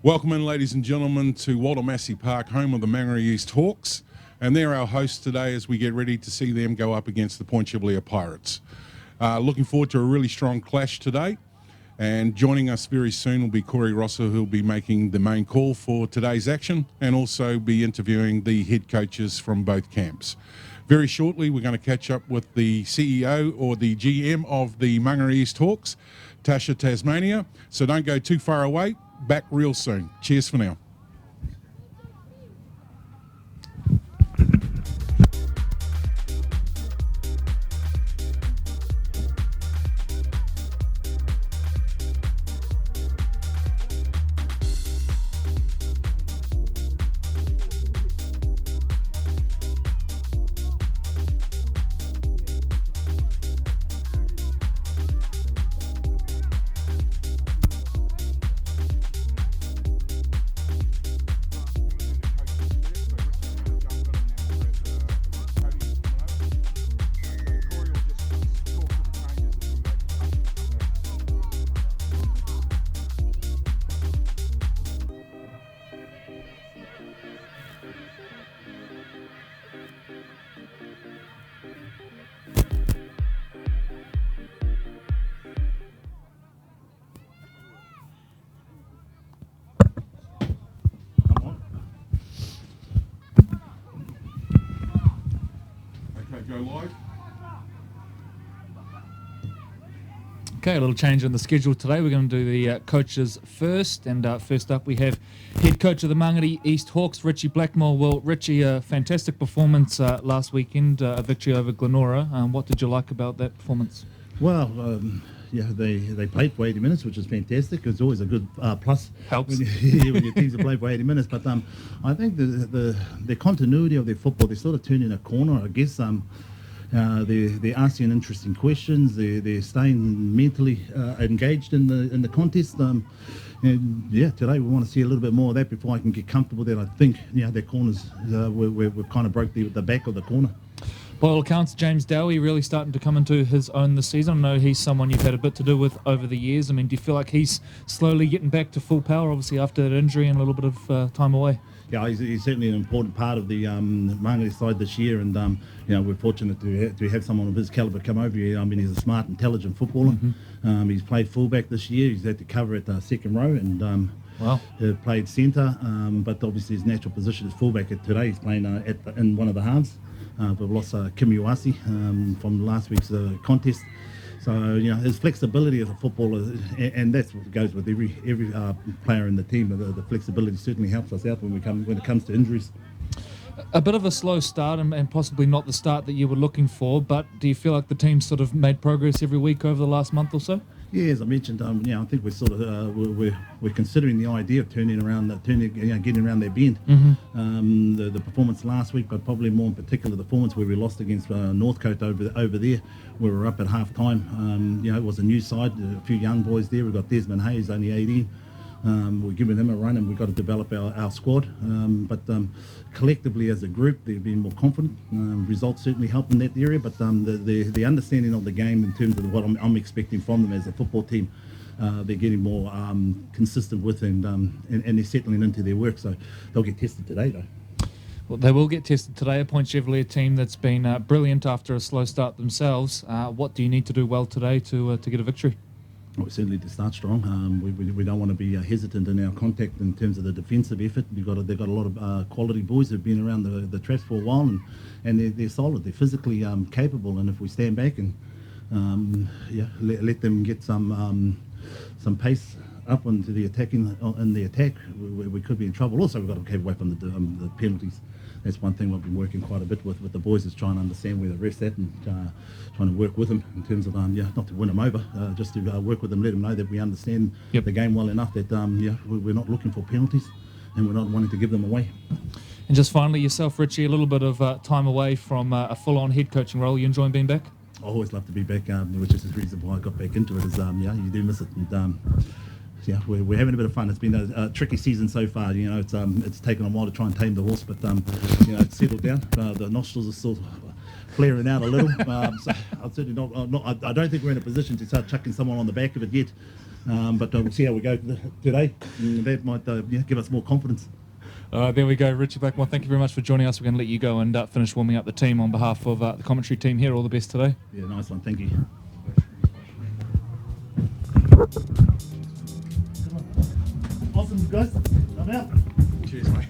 Welcome in, ladies and gentlemen, to Walter Massey Park, home of the Mangere East Hawks. And they're our hosts today as we get ready to see them go up against the Point Chevalier Pirates. Looking forward to a really strong clash today. And joining us very soon will be Corey Rosser, who will be making the main call for today's action and also be interviewing the head coaches from both camps. Very shortly, we're going to catch up with the CEO or the GM of the Mangere East Hawks, Tasha Tasmania. So don't go too far away. Back real soon. Cheers for now. Go live. Okay, a little change in the schedule today. We're going to do the coaches first, and first up we have head coach of the Mangere East Hawks, Ritchie Blackmore. Well, Ritchie, a fantastic performance last weekend, a victory over Glenora. What did you like about that performance? Well, they played for 80 minutes, which is fantastic. It's always a good plus. Helps. When your teams have played for 80 minutes. But I think the continuity of their football, they're sort of turning a corner, I guess. They're asking interesting questions. They're staying mentally engaged in the contest. And today we want to see a little bit more of that before I can get comfortable that I think their corners we've kind of broke the back of the corner. By all accounts, James Dowie really starting to come into his own this season. I know he's someone you've had a bit to do with over the years. I mean, do you feel like he's slowly getting back to full power, obviously after that injury and a little bit of time away? Yeah, he's certainly an important part of the Mangere side this year, and we're fortunate to have someone of his calibre come over here. I mean, he's a smart, intelligent footballer. Mm-hmm. He's played fullback this year. He's had to cover at the second row, and played centre. But obviously his natural position is fullback. Today he's playing in one of the halves. We've lost Kim Iwasi from last week's contest. So, his flexibility as a footballer, and that's what goes with every player in the team. The flexibility certainly helps us out when it comes to injuries. A bit of a slow start and possibly not the start that you were looking for, but do you feel like the team sort of made progress every week over the last month or so? Yeah, as I mentioned, I think we're sort of we're considering the idea of getting around their bend. Mm-hmm. The performance last week, but probably more in particular the performance where we lost against Northcote over there. We were up at half time. It was a new side, a few young boys there. We've got Desmond Hayes, only 18. We're giving him a run, and we've got to develop our squad. But collectively as a group, they've been more confident. Results certainly help in that area, but the understanding of the game in terms of what I'm expecting from them as a football team, they're getting more consistent with, and they're settling into their work. So they'll get tested today, though. Well, they will get tested today. A Point Chevalier team that's been brilliant after a slow start themselves. What do you need to do well today to get a victory? Well, certainly to start strong. We don't want to be hesitant in our contact in terms of the defensive effort. They've got a lot of quality boys who've been around the traps for a while, and they're solid. They're physically capable, and if we stand back and let them get some pace up into the attacking in the attack, we could be in trouble. Also, we've got to keep away from the penalties. That's one thing we've been working quite a bit with the boys, is trying to understand where the ref's at, and trying to work with them in terms of not to win them over, just to work with them, let them know that we understand the game well enough that we're not looking for penalties, and we're not wanting to give them away. And just finally, yourself, Ritchie, a little bit of time away from a full-on head coaching role. You enjoying being back? I always love to be back, which is the reason why I got back into it. Is you do miss it, and we're having a bit of fun. It's been a tricky season so far. It's taken a while to try and tame the horse, but it's settled down. The nostrils are still flaring out a little. So I'm certainly not. I don't think we're in a position to start chucking someone on the back of it yet. But we'll see how we go today. That might give us more confidence. There we go, Ritchie Blackmore. Thank you very much for joining us. We're going to let you go and finish warming up the team on behalf of the commentary team here. All the best today. Yeah, nice one. Thank you. Awesome, guys. I'm out. Cheers, mate.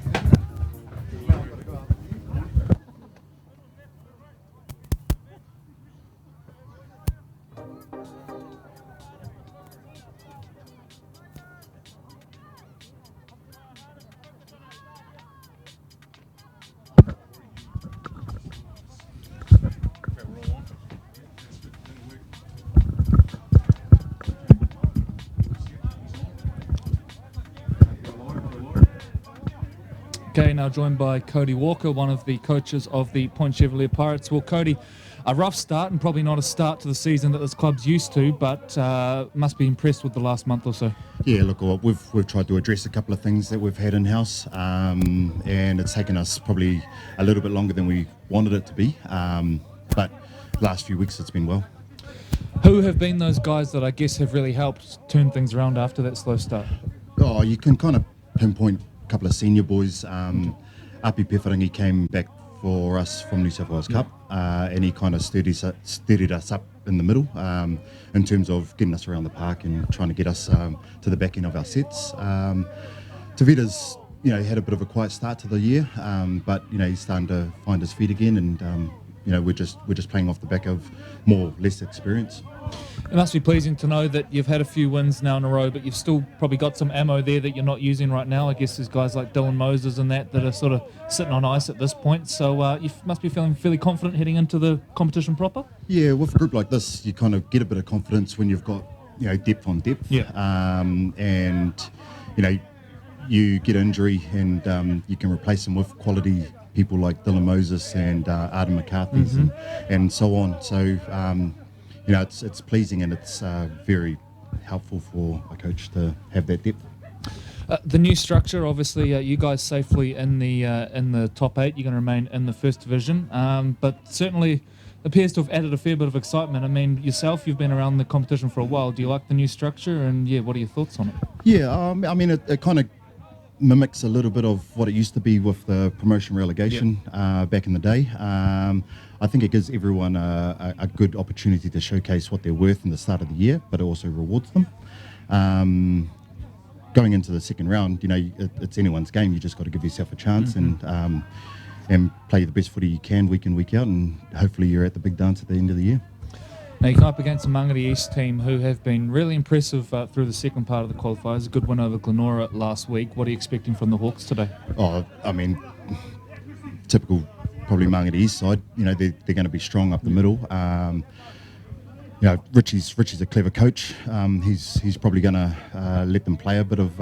Okay, now joined by Cody Walker, one of the coaches of the Point Chevalier Pirates. Well, Cody, a rough start and probably not a start to the season that this club's used to, but must be impressed with the last month or so. Yeah, look, we've tried to address a couple of things that we've had in-house, and it's taken us probably a little bit longer than we wanted it to be, but last few weeks it's been well. Who have been those guys that I guess have really helped turn things around after that slow start? Oh, you can kind of pinpoint a couple of senior boys. Api Pefarangi came back for us from New South Wales Cup, and he kind of steadied us up in the middle in terms of getting us around the park and trying to get us to the back end of our sets. Tavita's, had a bit of a quiet start to the year, but he's starting to find his feet again, and we're just playing off the back of less experience. It must be pleasing to know that you've had a few wins now in a row, but you've still probably got some ammo there that you're not using right now. I guess there's guys like Dylan Moses and that are sort of sitting on ice at this point. So you must be feeling fairly confident heading into the competition proper? Yeah, with a group like this, you kind of get a bit of confidence when you've got depth on depth. Yeah. And you get injury and you can replace them with quality people like Dylan Moses and Arden McCarthy's and so on. So it's pleasing, and it's very helpful for a coach to have that depth. The new structure, obviously, you guys safely in the top 8. You're going to remain in the first division, but certainly appears to have added a fair bit of excitement. I mean, yourself, you've been around the competition for a while. Do you like the new structure? And what are your thoughts on it? Yeah, it kind of mimics a little bit of what it used to be with the promotion relegation back in the day. I think it gives everyone a good opportunity to showcase what they're worth in the start of the year, but it also rewards them. Going into the second round, it's anyone's game. You just got to give yourself a chance and play the best footy you can week in, week out, and hopefully you're at the big dance at the end of the year. Now, you come up against the Mangere East team who have been really impressive through the second part of the qualifiers. A good win over Glenora last week. What are you expecting from the Hawks today? Typical probably Mangere East side. They're going to be strong up the middle. Ritchie's a clever coach. He's probably going to let them play a bit of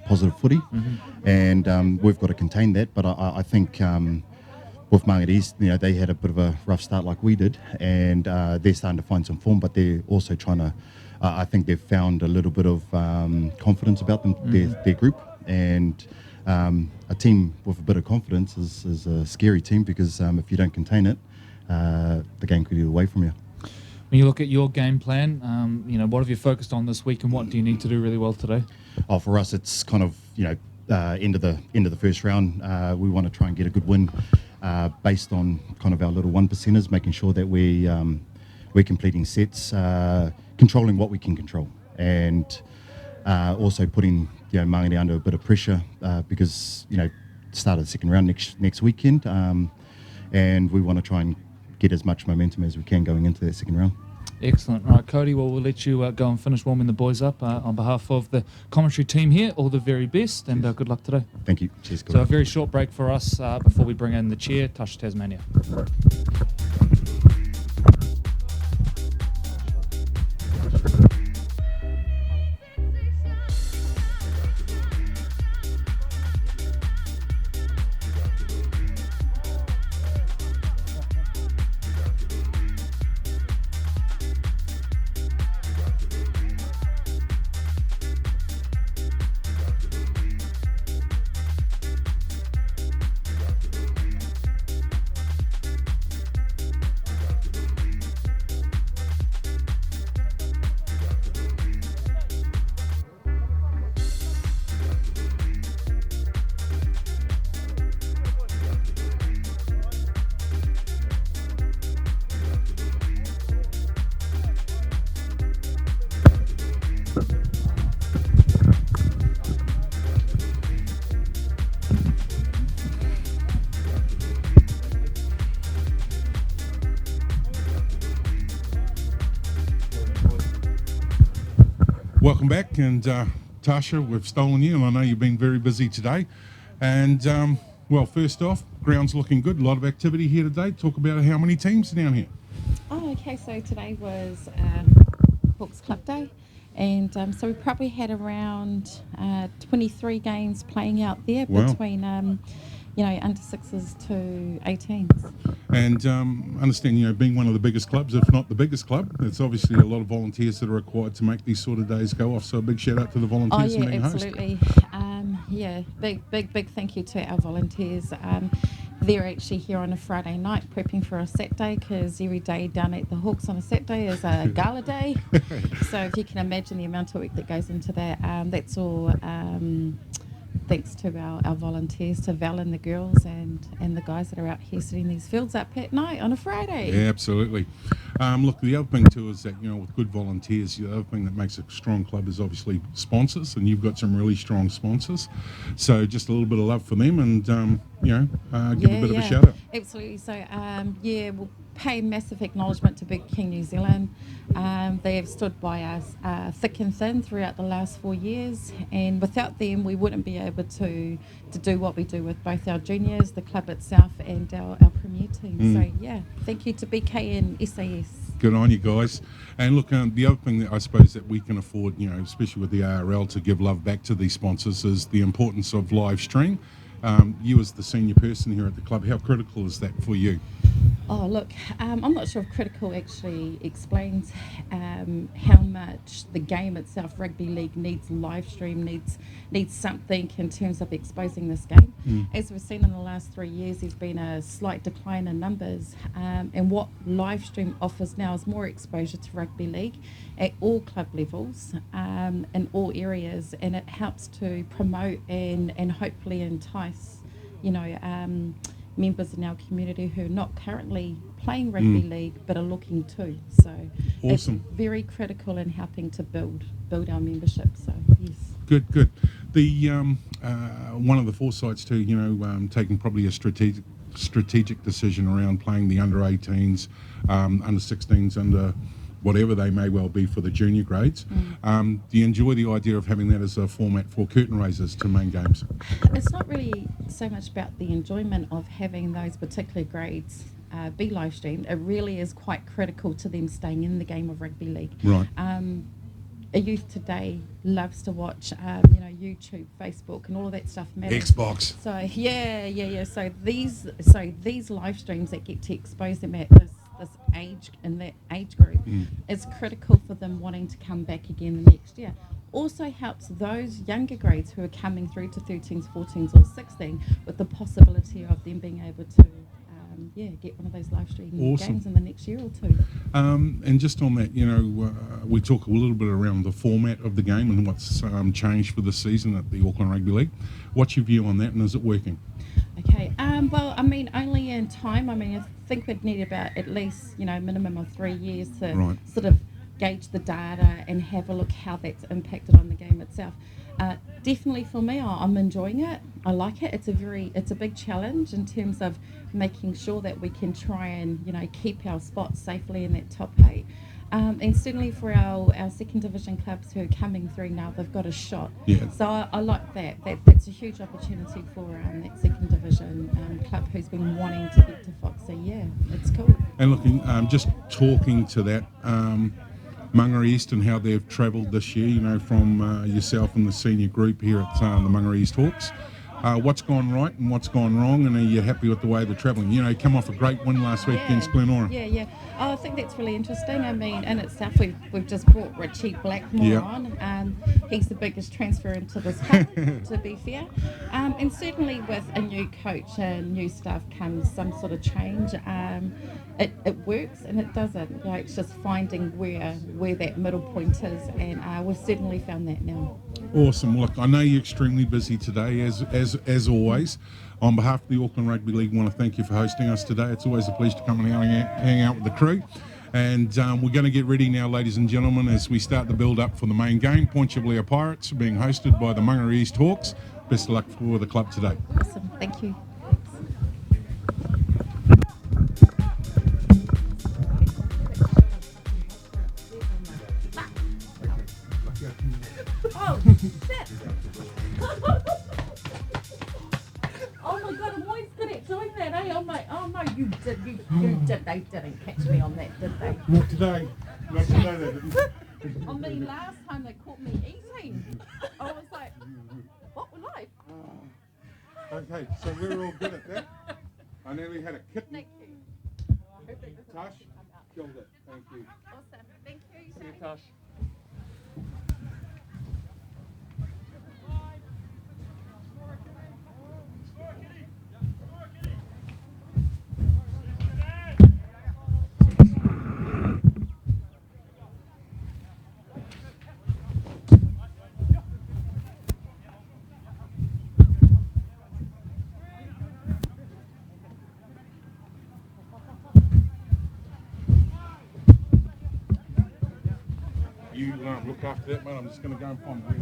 positive footy, and we've got to contain that. But I think with Mangere East, they had a bit of a rough start like we did, and they're starting to find some form, but they're also trying to, I think they've found a little bit of confidence about them, their group, and a team with a bit of confidence is a scary team, because if you don't contain it, the game could get away from you. When you look at your game plan, what have you focused on this week, and what do you need to do really well today? For us, it's kind of, end of the first round. We want to try and get a good win based on kind of our little 1%ers, making sure that we're completing sets, controlling what we can control, and also putting Mangere under a bit of pressure because start of the second round next weekend, and we want to try and get as much momentum as we can going into that second round. Excellent. All right, Cody, well, we'll let you go and finish warming the boys up. On behalf of the commentary team here, all the very best, and good luck today. Thank you. Cheers. So a very short break for us before we bring in the chair, Tasha Tasmania. Welcome back, and Tasha, we've stolen you, and I know you've been very busy today. And well, first off, ground's looking good. A lot of activity here today. Talk about how many teams are down here. Oh, okay. So today was Hawks Club Day, and so we probably had around 23 games playing out there Wow. between under 6s to 18s. And understand, being one of the biggest clubs, if not the biggest club, there's obviously a lot of volunteers that are required to make these sort of days go off. So a big shout out to the volunteers Oh and being yeah, host. absolutely. Big thank you to our volunteers. They're actually here on a Friday night prepping for a Saturday, because every day down at the Hawks on a Saturday is a gala day. So if you can imagine the amount of work that goes into that, that's all thanks to our volunteers, to Val and the girls and the guys that are out here setting these fields up at night on a Friday. Yeah, absolutely. Look, the other thing too is that, with good volunteers, the other thing that makes a strong club is obviously sponsors, and you've got some really strong sponsors. So just a little bit of love for them, and give a bit of a shout out. Absolutely. So we'll pay massive acknowledgement to Big King New Zealand. They have stood by us thick and thin throughout the last 4 years, and without them we wouldn't be able to do what we do with both our juniors, the club itself, and our premier team. So thank you to BK and SAS. Good on you guys. And look, the other thing that I suppose that we can afford, especially with the ARL, to give love back to these sponsors is the importance of live stream. You as the senior person here at the club, how critical is that for you? Oh, look, I'm not sure if critical actually explains how much the game itself, rugby league, needs live stream, needs something in terms of exposing this game. As we've seen in the last 3 years, there's been a slight decline in numbers, and what live stream offers now is more exposure to rugby league at all club levels, in all areas, and it helps to promote and hopefully entice members in our community who are not currently playing rugby league but are looking to. So Awesome. It's very critical in helping to build our membership. So yes. Good. The one of the foresights too, taking probably a strategic decision around playing the under 18s, under 16s, under whatever they may well be for the junior grades. Do you enjoy the idea of having that as a format for curtain raisers to main games? It's not really so much about the enjoyment of having those particular grades be live streamed. It really is quite critical to them staying in the game of rugby league. Right. A youth today loves to watch, YouTube, Facebook, and all of that stuff matters. Xbox. So yeah. So these live streams that get to expose them at this age and that age group is critical for them wanting to come back again the next year. Also helps those younger grades who are coming through to 13s, 14s, or 16 with the possibility of them being able to get one of those live streaming games in the next year or two. And just on that, we talk a little bit around the format of the game and what's changed for the season at the Auckland Rugby League. What's your view on that, and is it working? Okay. Well, only in time. I think we'd need about at least, minimum of 3 years to sort of gauge the data and have a look how that's impacted on the game itself. Definitely for me, I'm enjoying it. I like it. It's a big challenge in terms of making sure that we can try and keep our spots safely in that top 8. And certainly for our second division clubs who are coming through now, they've got a shot. Yeah. So I like that. That's a huge opportunity for that second division club who's been wanting to get to Fox. So yeah, it's cool. And looking, just talking to that, Mangere East and how they've travelled this year, from yourself and the senior group here at the Mangere East Hawks. What's gone right and what's gone wrong, and are you happy with the way they're travelling? Come off a great win last week against Glenora. Yeah. Oh, I think that's really interesting. In itself, we've just brought Ritchie Blackmore on. He's the biggest transfer into this club, to be fair. And certainly with a new coach and new staff comes some sort of change. It works and it doesn't. It's just finding where that middle point is, and we've certainly found that now. Awesome. Look, I know you're extremely busy today, as always. On behalf of the Auckland Rugby League, I want to thank you for hosting us today. It's always a pleasure to come and hang out with the crew. And we're going to get ready now, ladies and gentlemen, as we start the build-up for the main game. Point Chevalier Pirates being hosted by the Mangere East Hawks. Best of luck for the club today. Awesome. Thank you. Thanks. Oh, shit. Oh my god, I'm always good at doing that, eh? Oh no, you did. They didn't catch me on that, did they? Not today. Not today, they didn't. I mean, last time they caught me eating, I was like, what was life? Okay, so we're all good at that. I nearly had a kitten. Thank you. Tash, killed it. Thank you. Awesome. Thank you, See you, Shane. Tosh. You look after that, mate. I'm just going to go and find Brett.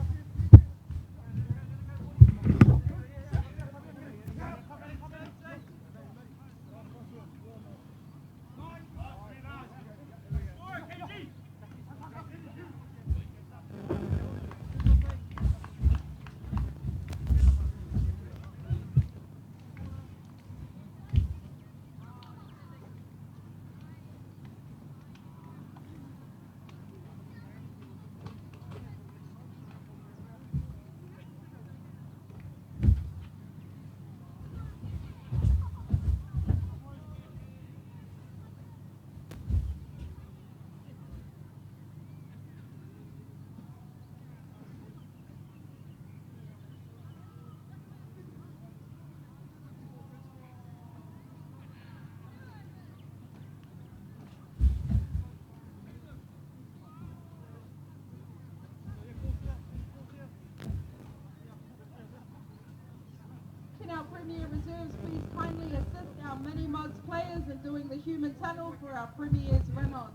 Can our Premier Reserves please kindly assist our mini-mods players in doing the human tunnel for our Premier's run-on?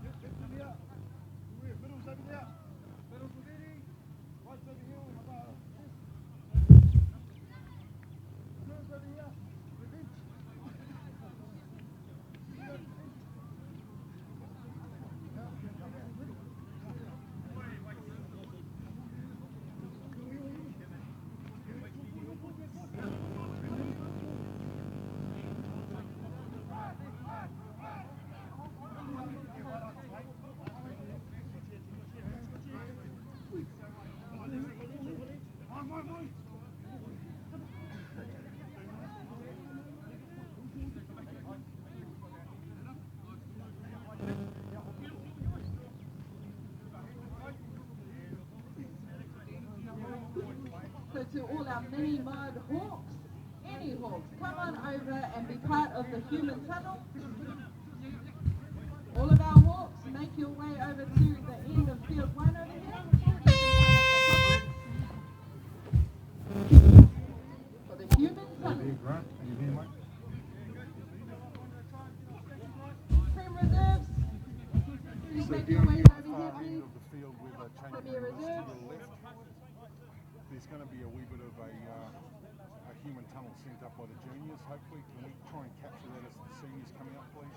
So to all our mini-mod hawks, any hawks, come on over and be part of the human tunnel. All of our hawks, make your way over to the end of field 1 over here. For the human tunnel. Grant, are you there, mate? Prem Reserves, please So make your down way here at over the here, far end please. of the field where they're changing Premier the list to Reserves. the left, there's going to be a wee bit of a human tunnel sent up by the juniors, hopefully. Can we try and capture that as the seniors coming up, please?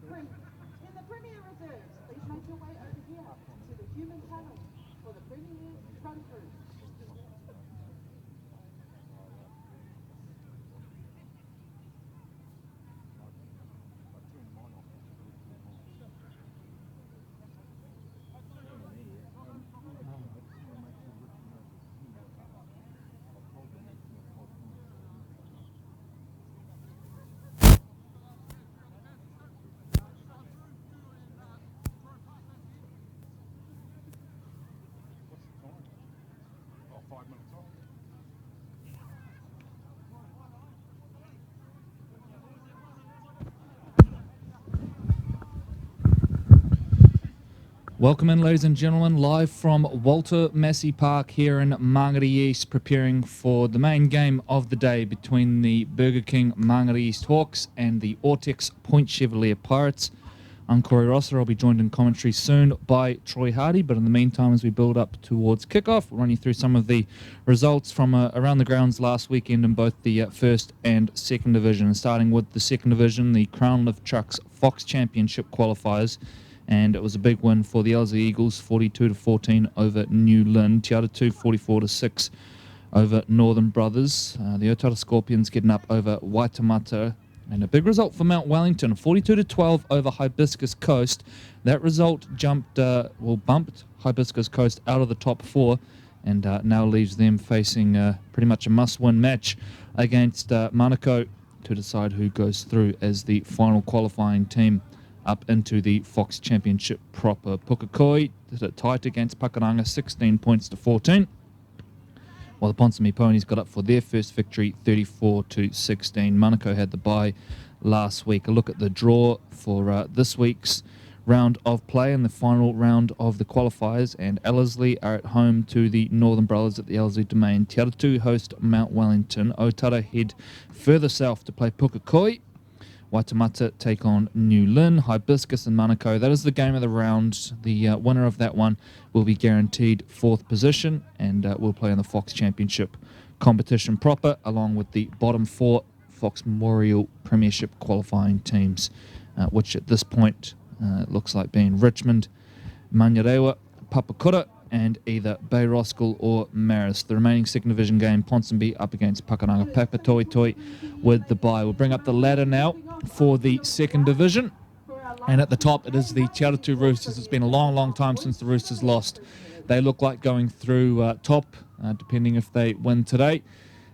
In the Premier Reserves, please make your way over here to the human tunnel for the Premier's run through. What's the time? Oh, 5 minutes off. Welcome in, ladies and gentlemen, live from Walter Massey Park here in Mangere East, preparing for the main game of the day between the Burger King Mangere East Hawks and the Ortex Point Chevalier Pirates. I'm Corey Rosser. I'll be joined in commentary soon by Troy Hardy, but in the meantime, as we build up towards kickoff, we'll run you through some of the results from around the grounds last weekend in both the first and second division. Starting with the second division, the Crown Lift Trucks Fox Championship qualifiers. And it was a big win for the Ellerslie Eagles, 42-14 over New Lynn. Te Atatū 44-6 over Northern Brothers. The Otara Scorpions getting up over Waitemata. And a big result for Mount Wellington, 42-12 over Hibiscus Coast. That result bumped Hibiscus Coast out of the top four, and now leaves them facing pretty much a must-win match against Manukau to decide who goes through as the final qualifying team up into the Fox Championship proper. Pukekohe did it tight against Pakuranga, 16-14. While the Ponsonby Ponies got up for their first victory, 34-16. Manukau had the bye last week. A look at the draw for this week's round of play and the final round of the qualifiers. And Ellerslie are at home to the Northern Brothers at the Ellerslie Domain. Te Atatū host Mount Wellington. Otara head further south to play Pukekohe. Waitemata take on New Lynn, Hibiscus and Manukau. That is the game of the round. The winner of that one will be guaranteed fourth position and will play in the Fox Championship competition proper, along with the bottom four Fox Memorial Premiership qualifying teams, which at this point looks like being Richmond, Manurewa, Papakura, and either Bay Roskill or Marist. The remaining second division game, Ponsonby up against Pakuranga Papatoetoe with the bye. We'll bring up the ladder now for the second division. And at the top, it is the Te Atatū Roosters. It's been a long, long time since the Roosters lost. They look like going through top, depending if they win today.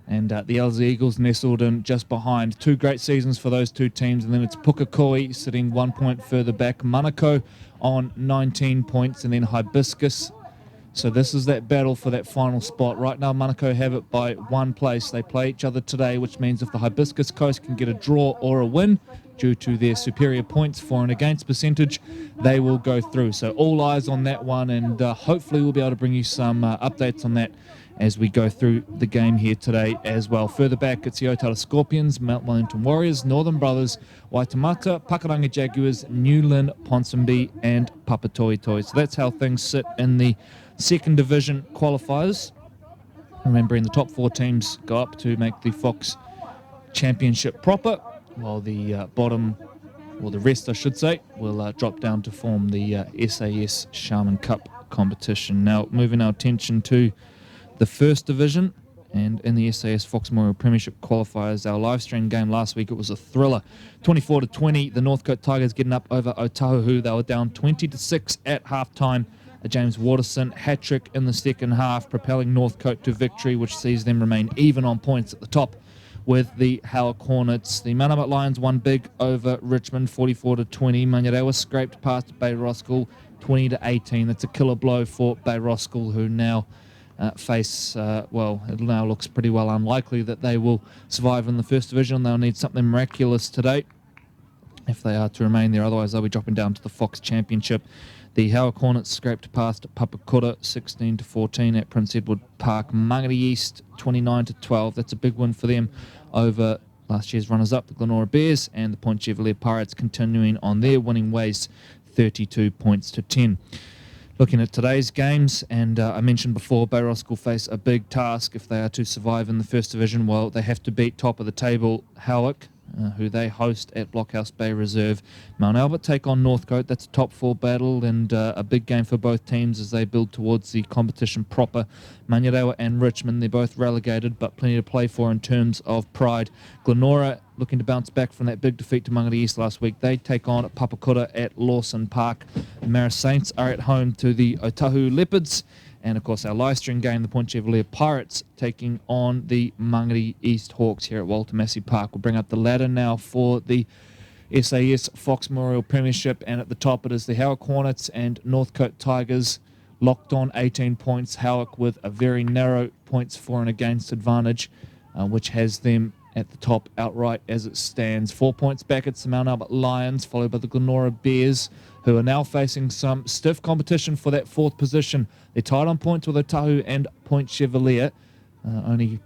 And the Ellerslie Eagles nestled in just behind. Two great seasons for those two teams. And then it's Pukekohe sitting 1 point further back. Manukau on 19 points. And then Hibiscus. So this is that battle for that final spot. Right now, Manukau have it by one place. They play each other today, which means if the Hibiscus Coast can get a draw or a win, due to their superior points for and against percentage, they will go through. So all eyes on that one, and hopefully we'll be able to bring you some updates on that as we go through the game here today as well. Further back, it's the Otara Scorpions, Mount Wellington Warriors, Northern Brothers, Waitemata, Pakuranga Jaguars, New Lynn, Ponsonby, and Papatoetoe. So that's how things sit in the second division qualifiers. Remembering the top four teams go up to make the Fox Championship proper, while the bottom, or the rest I should say, will drop down to form the SAS Sharman Cup competition. Now moving our attention to the first division, and in the SAS Fox Memorial Premiership qualifiers, our live stream game last week, it was a thriller. 24-20, the Northcote Tigers getting up over Otahuhu. They were down 20-6 at halftime. A James Waterson hat-trick in the second half, propelling Northcote to victory, which sees them remain even on points at the top with the Howick Hornets. The Manabat Lions won big over Richmond, 44-20. Manurewa scraped past Bay Roskill, 20-18. That's a killer blow for Bay Roskill, who now face, it now looks pretty well unlikely that they will survive in the first division. They'll need something miraculous today if they are to remain there. Otherwise, they'll be dropping down to the Fox Championship. The Howick Hornets scraped past Papakura 16-14 at Prince Edward Park. Mangere East 29-12. That's a big win for them over last year's runners-up, the Glenora Bears, and the Point Chevalier Pirates continuing on their winning ways, 32-10. Looking at today's games, and I mentioned before, Bay Roskill face a big task if they are to survive in the first division. Well, they have to beat top of the table Howick, who they host at Blockhouse Bay Reserve. Mount Albert take on Northcote. That's a top four battle and a big game for both teams as they build towards the competition proper. Manurewa and Richmond, they're both relegated, but plenty to play for in terms of pride. Glenora looking to bounce back from that big defeat to Mangere East last week. They take on Papakura at Lawson Park. The Marist Saints are at home to the Otahu Leopards. And, of course, our live stream game, the Point Chevalier Pirates, taking on the Mangere East Hawks here at Walter Massey Park. We'll bring up the ladder now for the SAS Fox Memorial Premiership. And at the top, it is the Howick Hornets and Northcote Tigers, locked on 18 points. Howick with a very narrow points for and against advantage, which has them at the top outright as it stands. 4 points back at the Mount Albert Lions, followed by the Glenora Bears, who are now facing some stiff competition for that 4th position. They're tied on points with Otahu and Point Chevalier, only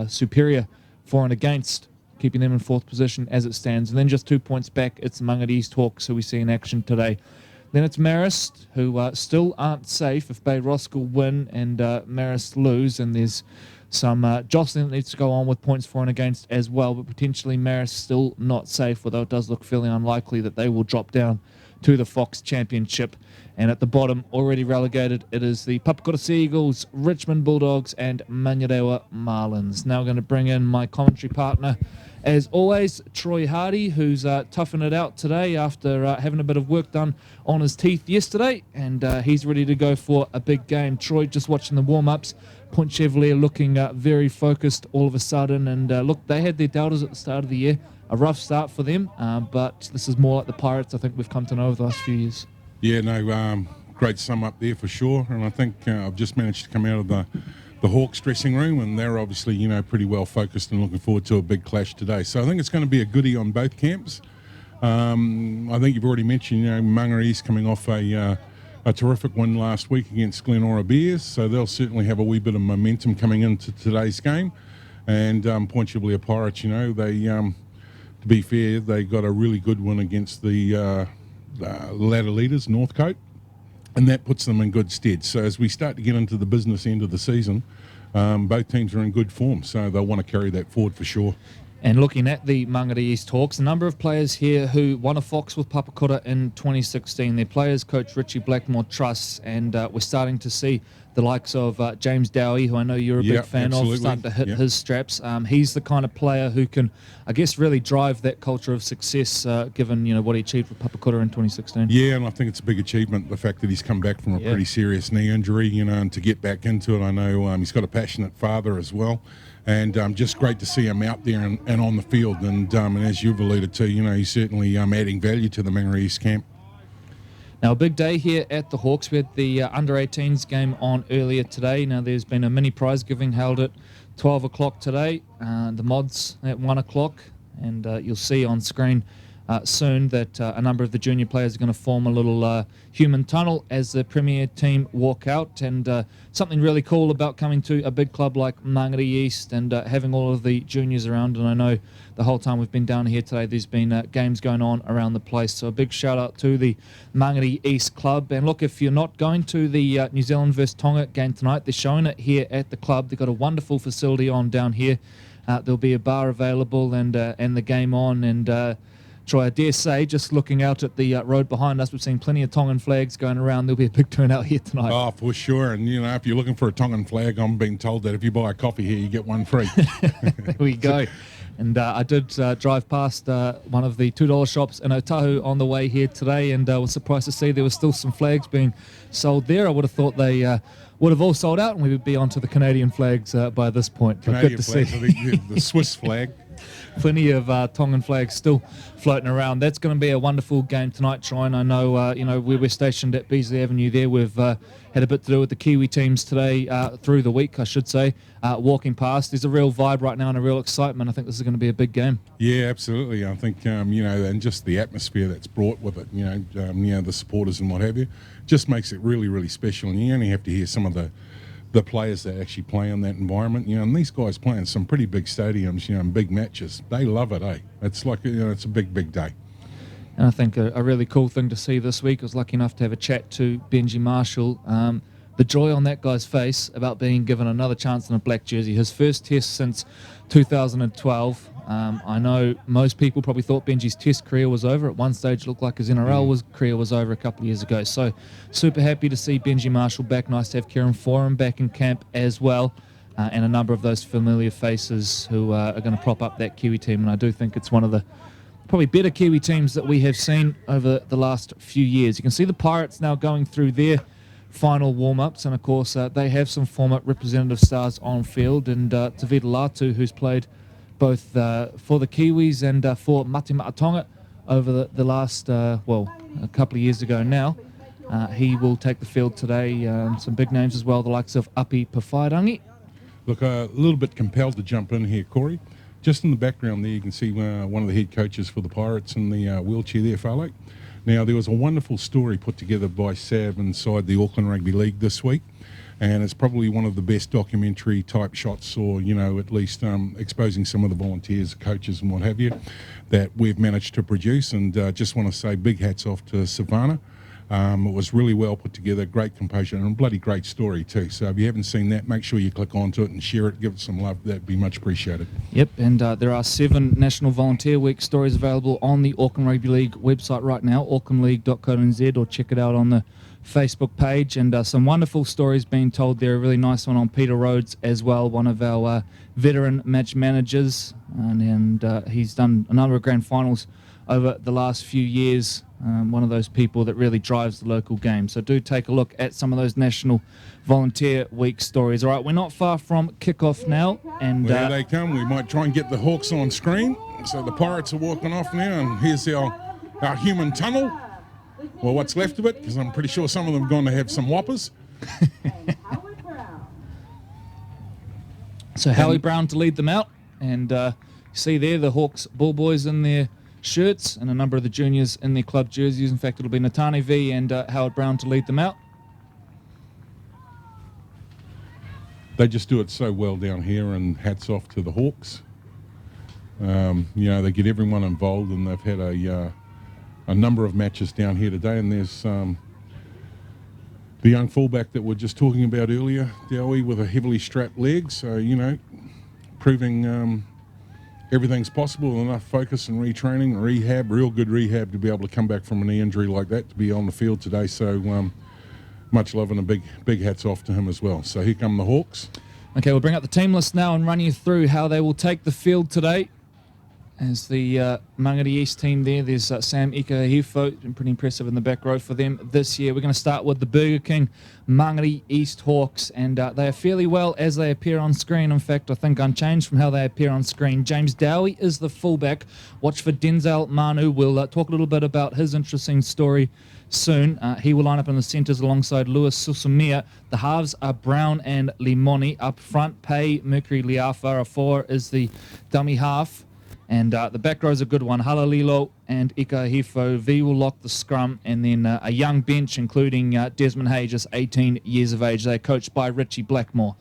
superior for and against, keeping them in 4th position as it stands. And then just 2 points back, it's Mangere East Hawks, who we see in action today. Then it's Marist, who still aren't safe if Bay Roskill win and Marist lose, and there's some jostling that needs to go on with points for and against as well, but potentially Marist still not safe, although it does look fairly unlikely that they will drop down to the Fox Championship. And at the bottom, already relegated, it is the Papakura Seagulls, Richmond Bulldogs and Manurewa Marlins. Now going to bring in my commentary partner, as always, Troy Hardy, who's toughing it out today after having a bit of work done on his teeth yesterday, and he's ready to go for a big game. Troy, just watching the warm-ups, Point Chevalier looking very focused all of a sudden, and look, they had their doubters at the start of the year. A rough start for them, but this is more like the Pirates I think we've come to know over the last few years. Yeah, no, great sum up there for sure. And I think I've just managed to come out of the Hawks dressing room, and they're obviously, pretty well focused and looking forward to a big clash today. So I think it's going to be a goodie on both camps. I think you've already mentioned, Mangere East coming off a terrific win last week against Glenora Bears, so they'll certainly have a wee bit of momentum coming into today's game. And Point Chevalier Pirates, they... To be fair, they got a really good win against the ladder leaders, Northcote, and that puts them in good stead. So as we start to get into the business end of the season, both teams are in good form, so they'll want to carry that forward for sure. And looking at the Mangere East Hawks, a number of players here who won a Fox with Papakura in 2016. Their players coach Ritchie Blackmore trusts, and we're starting to see the likes of James Dowie, who I know you're a big fan of, starting to hit his straps. He's the kind of player who can, I guess, really drive that culture of success, given what he achieved with Papakura in 2016. Yeah, and I think it's a big achievement, the fact that he's come back from a pretty serious knee injury, and to get back into it. I know he's got a passionate father as well. And just great to see him out there and on the field. And as you've alluded to, he's certainly adding value to the Mangere East camp. Now, a big day here at the Hawks. We had the under-18s game on earlier today. Now, there's been a mini prize giving held at 12 o'clock today. The mods at 1 o'clock. And you'll see on screen soon that a number of the junior players are going to form a little human tunnel as the Premier team walk out. And something really cool about coming to a big club like Mangere East and having all of the juniors around. And I know the whole time we've been down here today, there's been games going on around the place. So a big shout out to the Mangere East club. And look, if you're not going to the New Zealand vs Tonga game tonight, they're showing it here at the club. They've got a wonderful facility on down here. There'll be a bar available and the game on. And Troy, I dare say, just looking out at the road behind us, we've seen plenty of Tongan flags going around. There'll be a big turnout here tonight. Oh, for sure. And, if you're looking for a Tongan flag, I'm being told that if you buy a coffee here, you get one free. There we go. And I did drive past one of the $2 shops in Otahu on the way here today, and was surprised to see there were still some flags being sold there. I would have thought they would have all sold out, and we would be onto the Canadian flags by this point. Canadian good to flags, see. I think the Swiss flag. Plenty of Tongan flags still floating around. That's going to be a wonderful game tonight, Troy. And I know, we're stationed at Beasley Avenue there. We've had a bit to do with the Kiwi teams today, through the week, I should say, walking past. There's a real vibe right now and a real excitement. I think this is going to be a big game. Yeah, absolutely. I think, and just the atmosphere that's brought with it, the supporters and what have you, just makes it really, really special. And you only have to hear some of the players that actually play in that environment, and these guys play in some pretty big stadiums, and big matches. They love it, eh? It's like, it's a big, big day. And I think a really cool thing to see this week, I was lucky enough to have a chat to Benji Marshall. The joy on that guy's face about being given another chance in a black jersey. His first test since 2012. I know most people probably thought Benji's test career was over. At one stage, it looked like his NRL career was over a couple of years ago. So super happy to see Benji Marshall back. Nice to have Kieran Foran back in camp as well. And a number of those familiar faces who are going to prop up that Kiwi team. And I do think it's one of the probably better Kiwi teams that we have seen over the last few years. You can see the Pirates now going through their final warm-ups, and of course they have some former representative stars on field, and Tavita Latu, who's played both for the Kiwis and for Mati Maatonga over the last, a couple of years ago now. He will take the field today. Some big names as well, the likes of Api Pawhairangi. Look, a little bit compelled to jump in here, Corey. Just in the background there, you can see one of the head coaches for the Pirates in the wheelchair there, Farley. Now, there was a wonderful story put together by Sav inside the Auckland Rugby League this week, and it's probably one of the best documentary type shots, or, you know, at least exposing some of the volunteers, coaches and what have you, that we've managed to produce. And just want to say big hats off to Savannah. It was really well put together, great composure, and a bloody great story too. So if you haven't seen that, make sure you click onto it and share it, give it some love. That'd be much appreciated. Yep, and there are 7 National Volunteer Week stories available on the Auckland Rugby League website right now, aucklandleague.co.nz, or check it out on the Facebook page. And some wonderful stories being told there. A really nice one on Peter Rhodes as well, one of our veteran match managers, and he's done a number of grand finals over the last few years. One of those people that really drives the local game. So do take a look at some of those National Volunteer Week stories. All right, we're not far from kickoff now. And there they come. We might try and get the Hawks on screen. So the Pirates are walking off now, and here's our human tunnel. Well, what's left of it, because I'm pretty sure some of them are going to have some whoppers. So Howie Brown to lead them out. And you see there the Hawks ball boys in their shirts and a number of the juniors in their club jerseys. In fact, it'll be Natani V and Howard Brown to lead them out. They just do it so well down here, and hats off to the Hawks. You know, they get everyone involved, and they've had a number of matches down here today. And there's the young fullback that we're just talking about earlier, Dowie, with a heavily strapped leg. So, you know, proving everything's possible with enough focus and retraining and rehab, real good rehab, to be able to come back from a knee injury like that, to be on the field today. So much love and a big hats off to him as well. So here come the Hawks. Okay, we'll bring up the team list now and run you through how they will take the field today. As the Mangere East team there's Sam Ikahifo, been pretty impressive in the back row for them this year. We're going to start with the Burger King Mangere East Hawks, and they are fairly well as they appear on screen. In fact, I think unchanged from how they appear on screen. James Dowie is the fullback. Watch for Denzel Manu. We'll talk a little bit about his interesting story soon. He will line up in the centres alongside Lewis Susumia. The halves are Brown and Limoni. Up front, Pei Mercury Liafa. 4 is the dummy half. And the back row is a good one. Halalilo and Ikahifo. V will lock the scrum. And then a young bench, including Desmond Hay, just 18 years of age. They're coached by Ritchie Blackmore.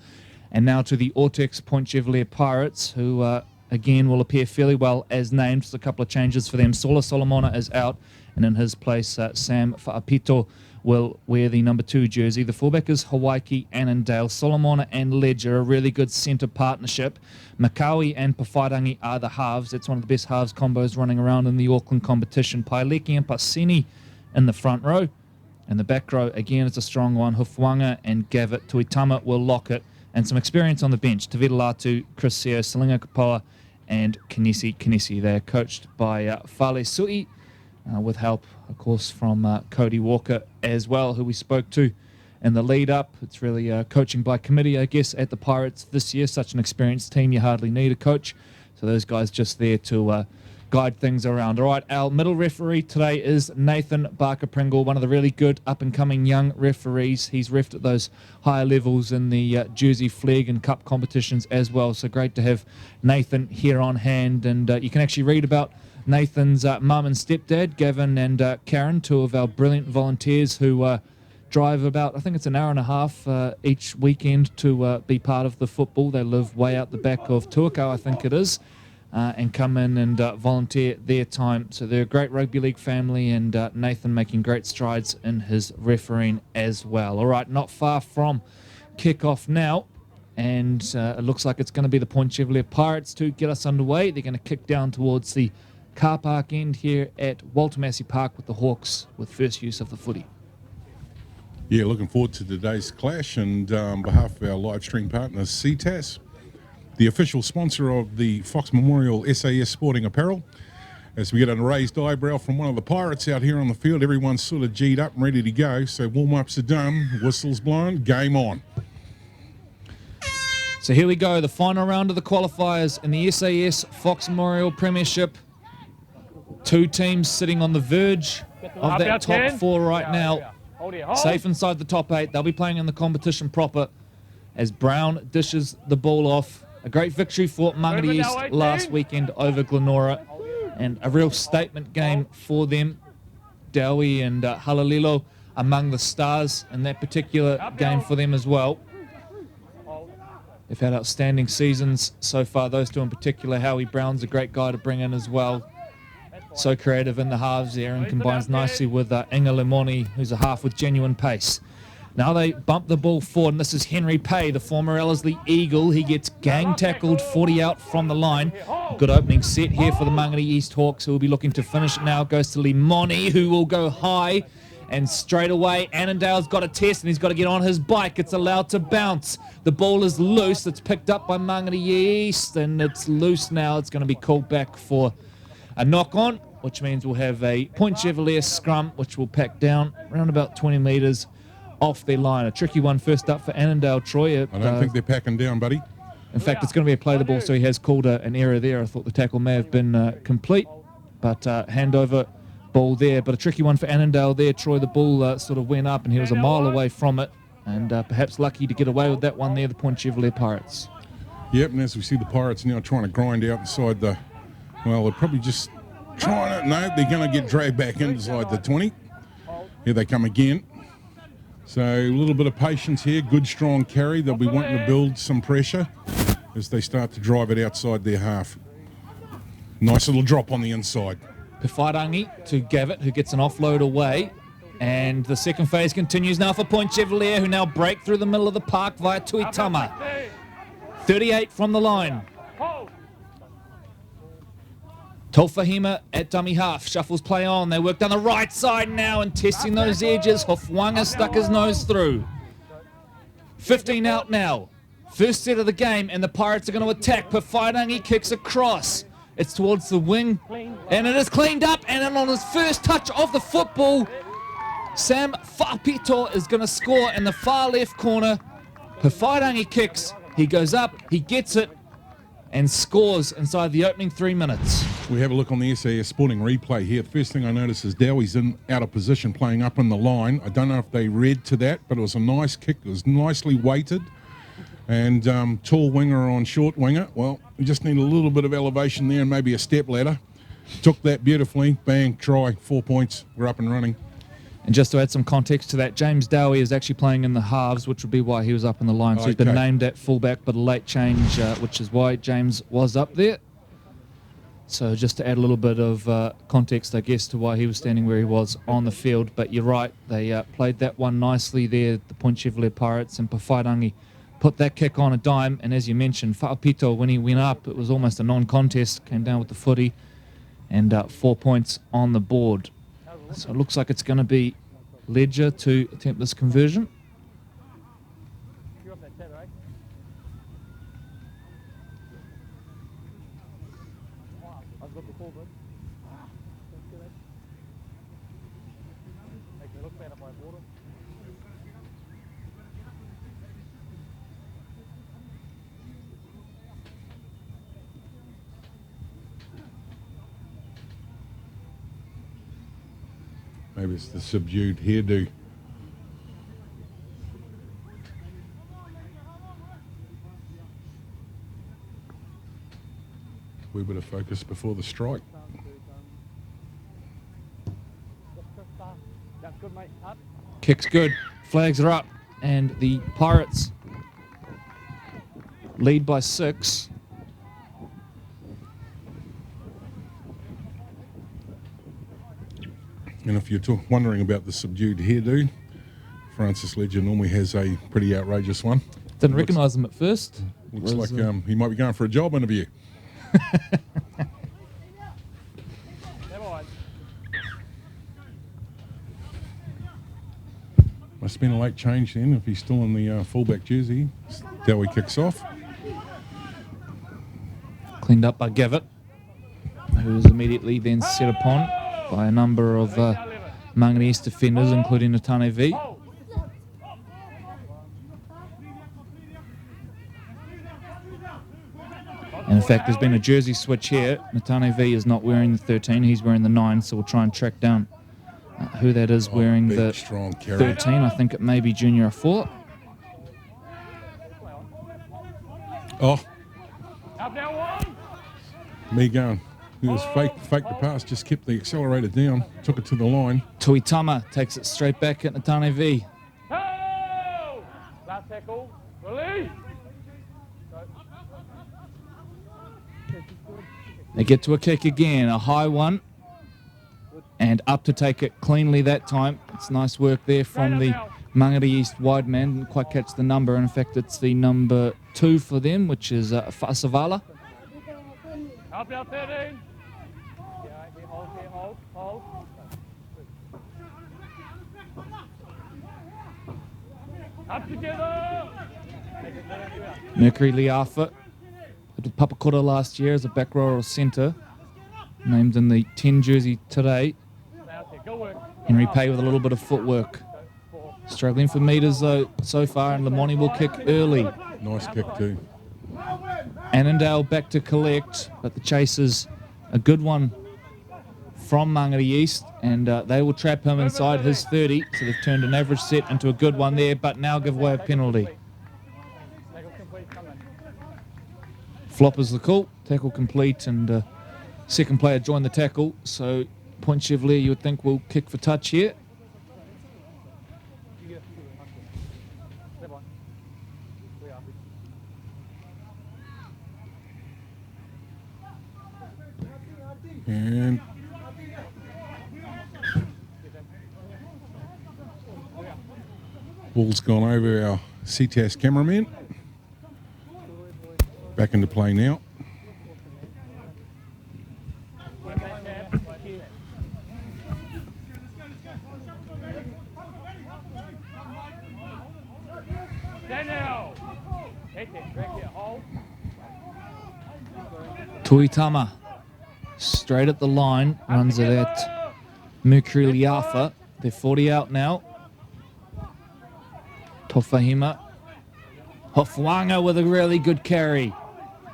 And now to the Ortex Point Chevalier Pirates, who, again, will appear fairly well as named. Just a couple of changes for them. Sola Solomona is out. And in his place, Sam Fa'apito will wear the number 2 jersey. The fullback is Hawaii Annandale. Solomona and Ledger, a really good centre partnership. Makawi and Pawhairangi are the halves. It's one of the best halves combos running around in the Auckland competition. Paileki and Pasini in the front row. And the back row, again, it's a strong one. Hufuanga and Gavitt. Tuitama will lock it. And some experience on the bench. Tavita Latu, Chris Seo, Salinga Kapoa, and Kinesi. They are coached by Fale Sui, with help, of course, from Cody Walker as well, who we spoke to in the lead-up. It's really coaching by committee, I guess, at the Pirates this year. Such an experienced team, you hardly need a coach. So those guys just there to guide things around. All right, our middle referee today is Nathan Barker-Pringle, one of the really good up-and-coming young referees. He's reffed at those higher levels in the Jersey Flag and Cup competitions as well. So great to have Nathan here on hand. And you can actually read about Nathan's mum and stepdad, Gavin and Karen, 2 of our brilliant volunteers who drive about, I think it's an hour and a half each weekend to be part of the football. They live way out the back of Tuakau, I think it is, and come in and volunteer their time. So they're a great rugby league family, and Nathan making great strides in his refereeing as well. All right, not far from kick-off now. And it looks like it's going to be the Point Chevalier Pirates to get us underway. They're going to kick down towards the car park end here at Walter Massey Park with the Hawks with first use of the footy. Yeah, looking forward to today's clash, and on behalf of our live stream partners, CTAS, the official sponsor of the Fox Memorial SAS Sporting Apparel. As we get a raised eyebrow from one of the Pirates out here on the field, everyone's sort of G'd up and ready to go. So warm-ups are done, whistles blown, game on. So here we go, the final round of the qualifiers in the SAS Fox Memorial Premiership. 2 teams sitting on the verge of that top 4 right now. Safe inside the top 8. They'll be playing in the competition proper as Brown dishes the ball off A great victory for Mangere East last weekend over Glenora, and a real statement game for them. Dowie and Halalilo among the stars in that particular game for them as well. They've had outstanding seasons so far, those two in particular. Howie Brown's a great guy to bring in as well. So creative in the halves there and combines nicely with Inga Lemoni, who's a half with genuine pace. Now they bump the ball forward, and this is Henry Pay, the former Ellerslie Eagle. He gets gang tackled 40 out from the line. Good opening set here for the Mangere East Hawks, who will be looking to finish it now. Goes to Lemoni, who will go high. And straight away, Annandale's got a test, and he's got to get on his bike. It's allowed to bounce. The ball is loose. It's picked up by Mangere East, and it's loose now. It's going to be called back for a knock-on, which means we'll have a Point Chevalier scrum, which will pack down around about 20 metres off their line. A tricky one first up for Annandale, Troy. I don't think they're packing down, buddy. In fact, it's going to be a play the ball, so he has called an error there. I thought the tackle may have been complete, but handover ball there. But a tricky one for Annandale there, Troy. The ball sort of went up, and he was a mile away from it, and perhaps lucky to get away with that one there, the Point Chevalier Pirates. Yep, and as we see the Pirates now trying to grind out inside the, well, they're probably just trying it. No, they're going to get dragged back inside the 20. Here they come again. So a little bit of patience here. Good, strong carry. They'll be wanting to build some pressure as they start to drive it outside their half. Nice little drop on the inside. Pewhairangi to Gavitt, who gets an offload away. And the second phase continues now for Point Chevalier, who now break through the middle of the park via Tuitama. 38 from the line. Tolfahima at dummy half. Shuffles play on. They work down the right side now and testing those edges. Hofwanga stuck his nose through. 15 out now. First set of the game, and the Pirates are going to attack. Pewhairangi kicks across. It's towards the wing, and it is cleaned up. And then on his first touch of the football, Sam Fa'apito is going to score in the far left corner. Pewhairangi kicks. He goes up, he gets it, and scores inside the opening 3 minutes. We have a look on the SAS Sporting replay here. The first thing I notice is Dowie's out of position, playing up in the line. I don't know if they read to that, but it was a nice kick. It was nicely weighted. And tall winger on short winger. Well, we just need a little bit of elevation there and maybe a step ladder. Took that beautifully. Bang, try, 4 points. We're up and running. And just to add some context to that, James Dowie is actually playing in the halves, which would be why he was up in the line. So he's been named at fullback, but a late change, which is why James was up there. So just to add a little bit of context, I guess, to why he was standing where he was on the field. But you're right, they played that one nicely there, the Point Chevalier Pirates, and Pewhairangi put that kick on a dime. And as you mentioned, Fa'apito, when he went up, it was almost a non-contest, came down with the footy, and 4 points on the board. So it looks like it's going to be Ledger to attempt this conversion. Maybe it's the subdued hairdo. A wee bit of focus before the strike. Kick's good. Flags are up. And the Pirates lead by 6. And if you're wondering about the subdued hairdo, Francis Ledger normally has a pretty outrageous one. Didn't recognise him at first. Looks like he might be going for a job interview. Must have been a late change then if he's still in the fullback jersey. Dowie kicks off. Cleaned up by Gavitt, who was immediately then set upon by a number of Mangere East defenders, including Natane V. And in fact, there's been a jersey switch here. Natane V is not wearing the 13, he's wearing the 9, so we'll try and track down who that is wearing big, the strong 13. I think it may be Junior Afua. Oh, Me going. He was fake the pass, just kept the accelerator down, took it to the line. Tuitama takes it straight back at Natane V. Last tackle. Release. They get to a kick again, a high one. And up to take it cleanly that time. It's nice work there from the Mangere East wide man. Didn't quite catch the number. In fact, it's the number 2 for them, which is Fa'asavala. Up now, 13. Hold. Up together. Mercury Liafa did Papakura last year as a back rower or centre. Named in the 10 jersey today. Henry Pay with a little bit of footwork. Struggling for metres though so far, and Lamoni will kick early. Nice kick too. Annandale back to collect, but the chase is a good one from Mangere East, and they will trap him inside his 30, so they've turned an average set into a good one there, but now give away a penalty. Flop is the call, tackle complete, and second player joined the tackle, so Point Chevalier you would think will kick for touch here. And ball's gone over our CTAS cameraman. Back into play now. Tuitama straight at the line, runs it at Mercury Liafa. They're 40 out now. Tofahima. Hofuanga with a really good carry.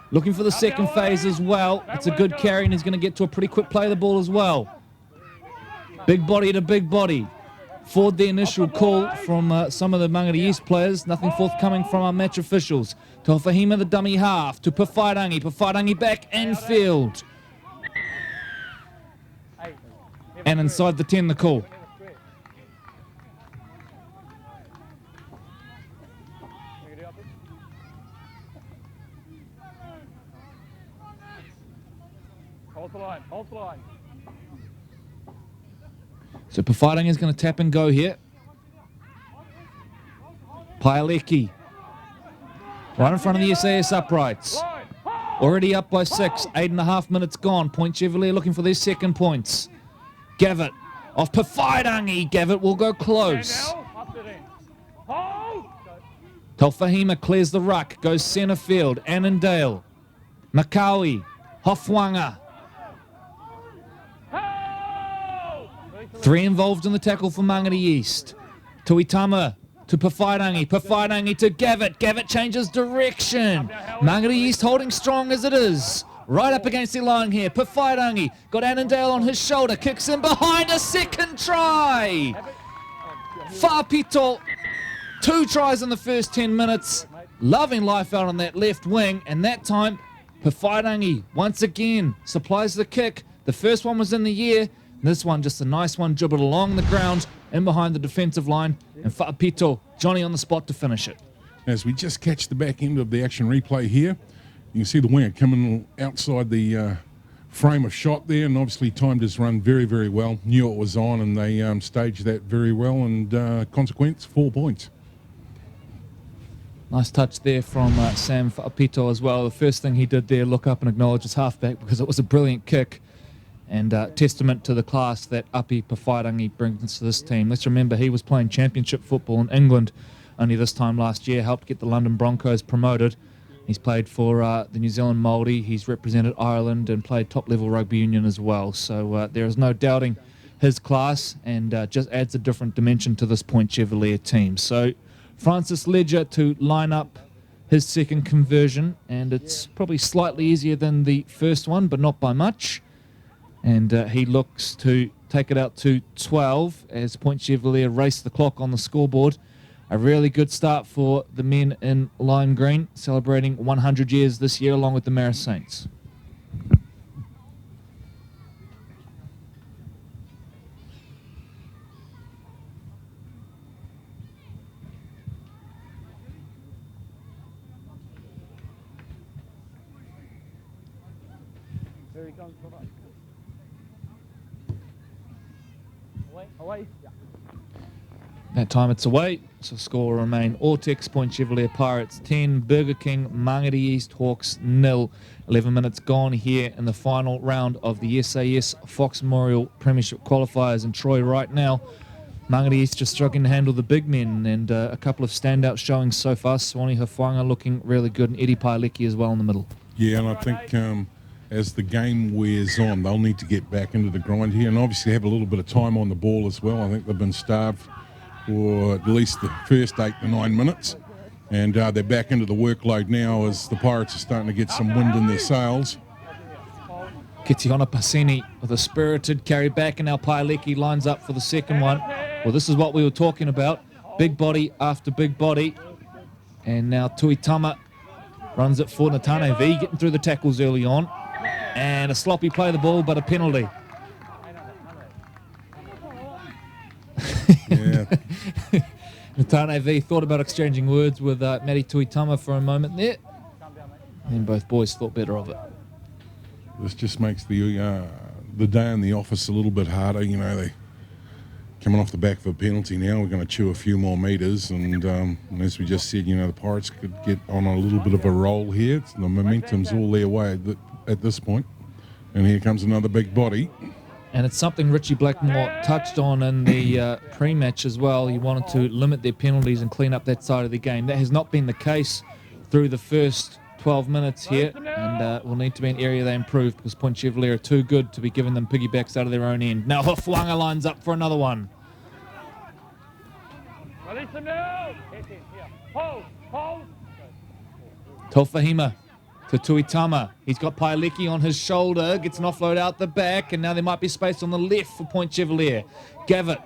Looking for the second phase as well. It's a good carry, and he's going to get to a pretty quick play of the ball as well. Big body to big body. Forward the initial call from some of the Mangere East players. Nothing forthcoming from our match officials. Tofahima the dummy half to Pawhairangi. Pawhairangi back infield. And inside the 10 the call. Hold the line. So Pawhairangi is going to tap and go here. Paeleki. Right in front of the SAS uprights. Already up by 6. 8.5 minutes gone. Point Chevalier looking for their second points. Gavitt off Pawhairangi. Gavitt will go close. Tofahima clears the ruck. Goes centre field. Annandale. Makawi. Hofuanga. 3 involved in the tackle for Mangere East. Tuitama to Pawhairangi. Pawhairangi to Gavitt. Gavitt changes direction. Mangere East holding strong as it is. Right up against the line here. Pawhairangi got Annandale on his shoulder. Kicks in behind. A second try. Whapito. 2 tries in the first 10 minutes. Loving life out on that left wing. And that time, Pawhairangi once again supplies the kick. The first one was in the year. This one, just a nice one, dribbled along the ground, in behind the defensive line, and Whapito, Johnny on the spot to finish it. As we just catch the back end of the action replay here, you can see the winger coming outside the frame of shot there, and obviously timed his run very, very well. Knew it was on, and they staged that very well, and consequence, 4 points. Nice touch there from Sam Whapito as well. The first thing he did there, look up and acknowledge his halfback, because it was a brilliant kick. And testament to the class that Api Pawhairangi brings to this team. Let's remember he was playing championship football in England only this time last year, helped get the London Broncos promoted. He's played for the New Zealand Māori, he's represented Ireland and played top-level rugby union as well. So there is no doubting his class, and just adds a different dimension to this Point Chevalier team. So Francis Ledger to line up his second conversion, and it's probably slightly easier than the first one, but not by much. And he looks to take it out to 12 as Point Chevalier race the clock on the scoreboard. A really good start for the men in lime green, celebrating 100 years this year along with the Maris Saints. Here he comes. Away. Yeah. That time it's away, so score will remain Ortex, Point Chevalier Pirates 10, Burger King, Mangere East Hawks 0. 11 minutes gone here in the final round of the SAS Fox Memorial Premiership qualifiers in Troy right now. Mangere East just struggling to handle the big men, and a couple of standout showings so far. Swanee Hawhanga looking really good, and Eddie Paileki as well in the middle. Yeah, and I think as the game wears on, they'll need to get back into the grind here and obviously have a little bit of time on the ball as well. I think they've been starved for at least the first 8 to 9 minutes. And they're back into the workload now as the Pirates are starting to get some wind in their sails. Kitiona Pasini with a spirited carry back, and now Paileki lines up for the second one. Well, this is what we were talking about. Big body after big body. And now Tuitama runs it for Natane V, getting through the tackles early on. And a sloppy play of the ball, but a penalty. Yeah. Natane V thought about exchanging words with Matty Tuitama for a moment there. And both boys thought better of it. This just makes the day in the office a little bit harder. You know, they coming off the back of a penalty now. We're going to chew a few more metres, and as we just said, you know, the Pirates could get on a little bit of a roll here. The momentum's all their way at this point. And here comes another big body. And it's something Ritchie Blackmore touched on in the pre-match as well. He wanted to limit their penalties and clean up that side of the game. That has not been the case through the first 12 minutes here, and will need to be an area they improve, because Point Chevalier are too good to be giving them piggybacks out of their own end. Now Hawhanga lines up for another one. Release him now. Here. Hold. Tofahima to Tuitama. He's got Paileki on his shoulder, gets an offload out the back, and now there might be space on the left for Point Chevalier. Gavitt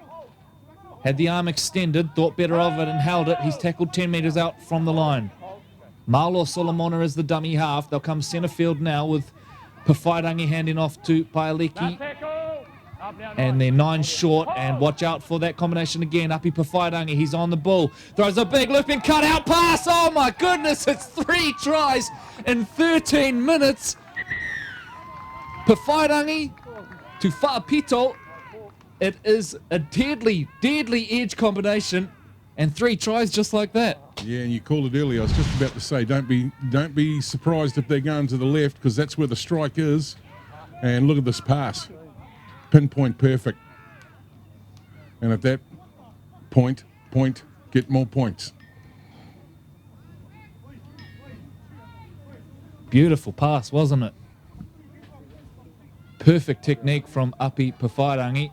had the arm extended, thought better of it and held it. He's tackled 10 metres out from the line. Marlo Solomona is the dummy half. They'll come centre field now with Pawhairangi handing off to Paileki. And they're 9 short, and watch out for that combination again. Api Pawhairangi, he's on the ball. Throws a big looping cut-out pass. Oh my goodness, it's 3 tries in 13 minutes. Pawhairangi to Whaapito. It is a deadly edge combination, and 3 tries just like that. Yeah, and you called it earlier. I was just about to say, don't be surprised if they're going to the left, because that's where the strike is. And look at this pass. Pinpoint perfect. And at that point, get more points. Beautiful pass, wasn't it? Perfect technique from Api Pawhairangi.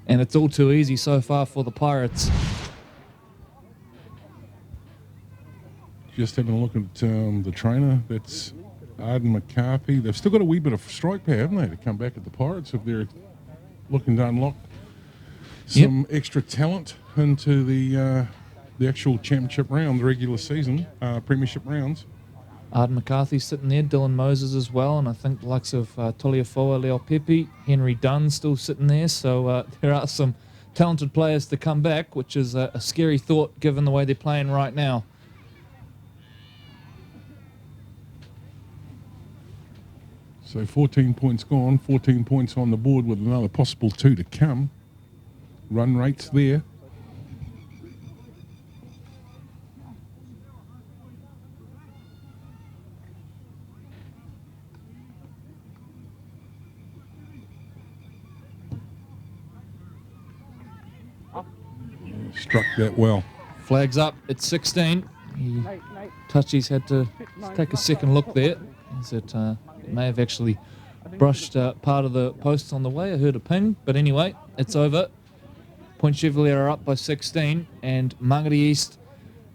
And it's all too easy so far for the Pirates. Just having a look at the trainer. That's Arden McCarthy. They've still got a wee bit of strike power, haven't they, to come back at the Pirates if they're looking to unlock some extra talent into the actual championship round, the regular season, premiership rounds. Arden McCarthy sitting there, Dylan Moses as well, and I think the likes of Toliafoa, Leo Pepe, Henry Dunn still sitting there. So there are some talented players to come back, which is a scary thought given the way they're playing right now. So 14 points gone, 14 points on the board with another possible 2 to come. Run rates there. Struck that well. Flags up at 16. Touchies had to take a second look there, as it may have actually brushed part of the posts on the way. I heard a ping, but anyway, it's over. Point Chevalier are up by 16, and Mangere East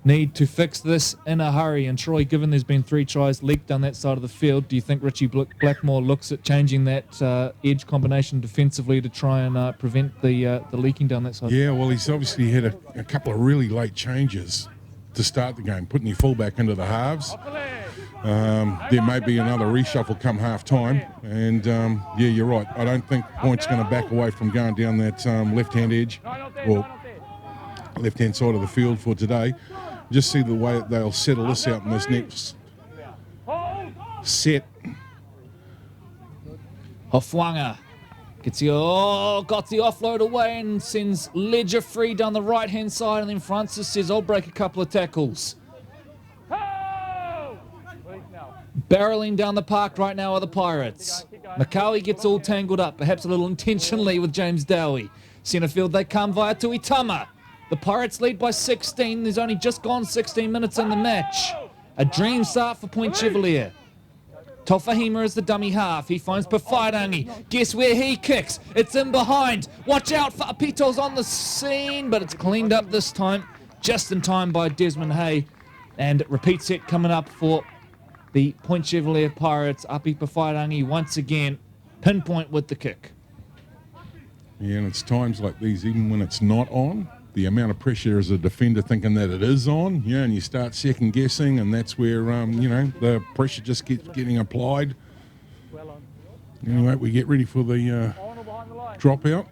need to fix this in a hurry. And Troy, given there's been 3 tries leaked down that side of the field, do you think Ritchie Blackmore looks at changing that edge combination defensively to try and prevent the leaking down that side? Yeah, well, he's obviously had a couple of really late changes to start the game, putting your fullback into the halves. There may be another reshuffle come half-time. And, yeah, you're right. I don't think Point's going to back away from going down that left-hand edge or left-hand side of the field for today. Just see the way they'll settle this out in this next set. Hofwanga got the offload away and sends Ledger free down the right-hand side, and then Francis says, I'll break a couple of tackles. Barreling down the park right now are the Pirates. Makawi gets all tangled up, perhaps a little intentionally, with James Dowie. Centre field they come via Tuitama. The Pirates lead by 16. There's only just gone 16 minutes in the match. A dream start for Point Chevalier. Tofahima is the dummy half. He finds Pawhairangi. Guess where he kicks? It's in behind. Watch out, Fa'apito's on the scene, but it's cleaned up this time, just in time by Desmond Hay. And repeat set coming up for the Point Chevalier Pirates. Api Pawhairangi once again, pinpoint with the kick. Yeah, and it's times like these, even when it's not on, the amount of pressure as a defender thinking that it is on, yeah, and you start second guessing, and that's where, the pressure just keeps getting applied. Anyway, we get ready for the dropout.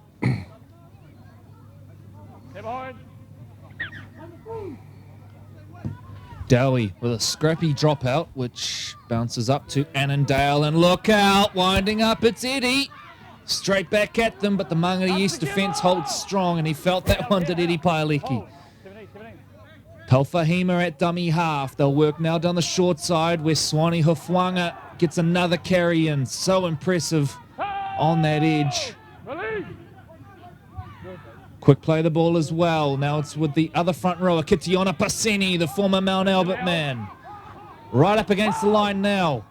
Dowie with a scrappy dropout, which bounces up to Annandale, and look out, winding up, it's Eddie. Straight back at them, but the Mangere East defence holds strong, and he felt that one, did Eddie Paeliki. Tofahima at dummy half. They'll work now down the short side where Swanee Hofwanga gets another carry in. So impressive on that edge. Quick play the ball as well. Now it's with the other front rower, Kitiona Pasini, the former Mount Albert man. Right up against the line now.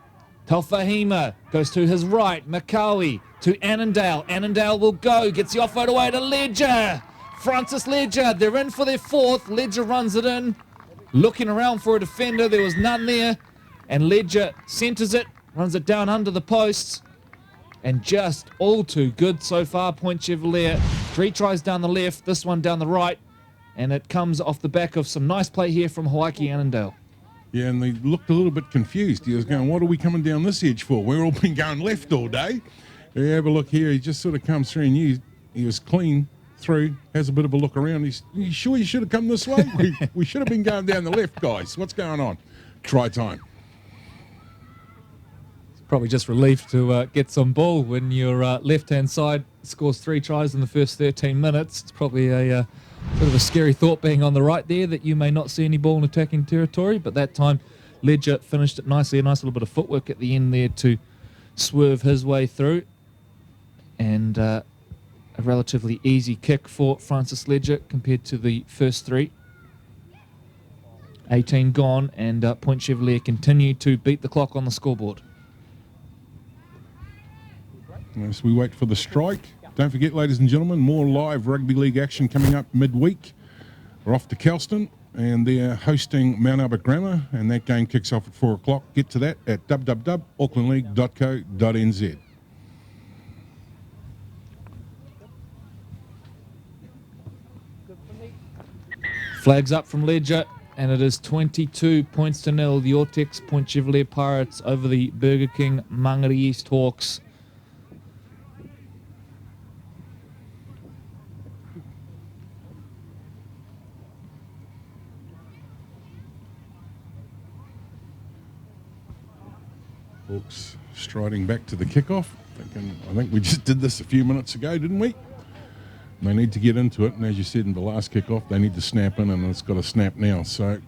Tofahima goes to his right. Makawi to Annandale. Annandale will go. Gets the offload away to Ledger. Francis Ledger. They're in for their fourth. Ledger runs it in. Looking around for a defender. There was none there. And Ledger centres it. Runs it down under the posts. And just all too good so far. Point Chevalier. 3 tries down the left. This one down the right. And it comes off the back of some nice play here from Hawaii Annandale. Yeah, and they looked a little bit confused. He was going, what are we coming down this edge for? We've all been going left all day. You have a look here. He just sort of comes through, and he was clean through, has a bit of a look around. You sure you should have come this way? We should have been going down the left, guys. What's going on? Try time. Probably just relieved to get some ball when your left-hand side scores 3 tries in the first 13 minutes. It's probably a sort of a scary thought being on the right there that you may not see any ball in attacking territory, but that time Ledger finished it nicely. A nice little bit of footwork at the end there to swerve his way through. And a relatively easy kick for Francis Ledger compared to the first 3. 18 gone, and Point Chevalier continue to beat the clock on the scoreboard. As we wait for the strike, don't forget, ladies and gentlemen, more live rugby league action coming up midweek. We're off to Kelston, and they're hosting Mount Albert Grammar, and that game kicks off at 4 o'clock. Get to that at www.aucklandleague.co.nz. Flags up from Ledger, and it is 22 points to 0. The Ortex Point Chevalier Pirates over the Burger King Mangere East Hawks. Hawks striding back to the kickoff. I think we just did this a few minutes ago, didn't we? They need to get into it, and as you said in the last kickoff, they need to snap in, and it's got to snap now. So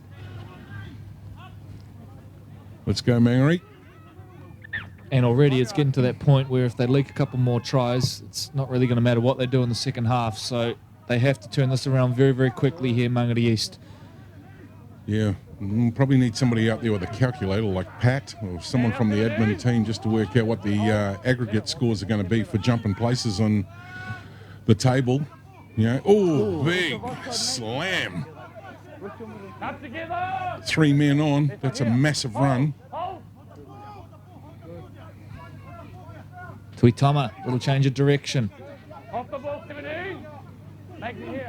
let's go, Mangere. And already it's getting to that point where if they leak a couple more tries, it's not really going to matter what they do in the second half. So they have to turn this around very, very quickly here, Mangere East. Yeah, we'll probably need somebody out there with a calculator like Pat or someone from the admin team just to work out what the aggregate scores are going to be for jumping places on the table. Yeah. Oh, big slam. 3 men on. That's a massive run. Tuitama, little change of direction.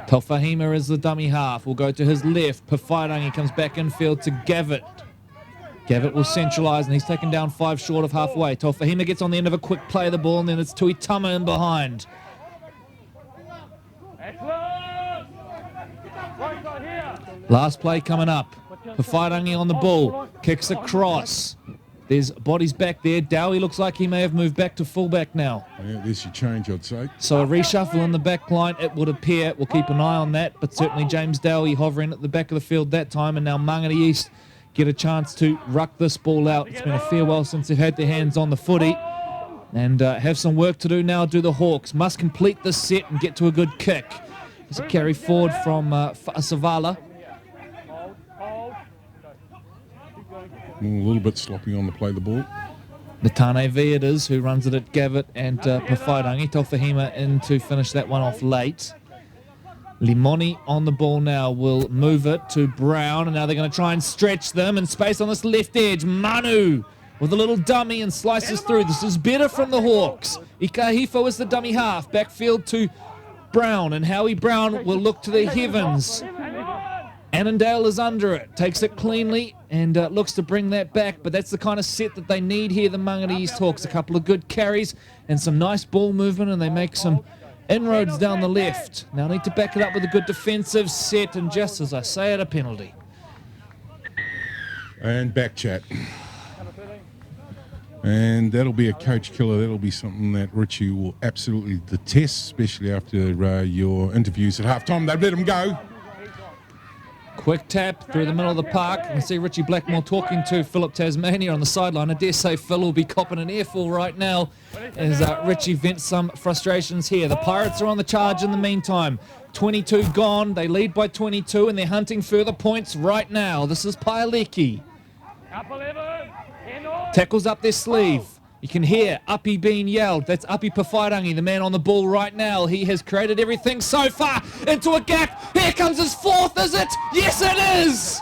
Tofahima is the dummy half. Will go to his left. Pawhairangi comes back infield to Gavitt. Gavitt will centralise, and he's taken down 5 short of halfway. Tofahima gets on the end of a quick play of the ball, and then it's Tuitama in behind. Last play coming up. Pawhairangi on the ball. Kicks across. There's bodies back there. Dowie looks like he may have moved back to fullback now. Yeah, there's your change, I'd say. So a reshuffle in the back line, it would appear. We'll keep an eye on that, but certainly James Dowie hovering at the back of the field that time, and now Mangere East get a chance to ruck this ball out. It's been a fair while since they've had their hands on the footy, and have some work to do now, do the Hawks. Must complete this set and get to a good kick. There's a carry forward from Savala. A little bit sloppy on the play of the ball. Natane V it is, who runs it at Gavitt and Pawhairangi. Tofahima in to finish that one off late. Limoni on the ball now will move it to Brown, and now they're going to try and stretch them in space on this left edge. Manu with a little dummy and slices through. This is better from the Hawks. Ikahifo is the dummy half. Backfield to Brown, and Howie Brown will look to the heavens. Annandale is under it, takes it cleanly and looks to bring that back, but that's the kind of set that they need here, the Mangere East Hawks. A couple of good carries and some nice ball movement, and they make some inroads down the left. Now need to back it up with a good defensive set, and just as I say it, a penalty. And back chat. And that'll be a coach killer. That'll be something that Ritchie will absolutely detest, especially after your interviews at halftime. They've let him go. Quick tap through the middle of the park. You can see Ritchie Blackmore talking to Philip Tasmania on the sideline. I dare say Phil will be copping an earful right now as Ritchie vents some frustrations here. The Pirates are on the charge in the meantime. 22 gone. They lead by 22 and they're hunting further points right now. This is Paeleki. Tackles up their sleeve. You can hear Uppy being yelled. That's Uppy Pawhairangi, the man on the ball right now. He has created everything so far into a gap. Here comes his fourth, is it? Yes, it is!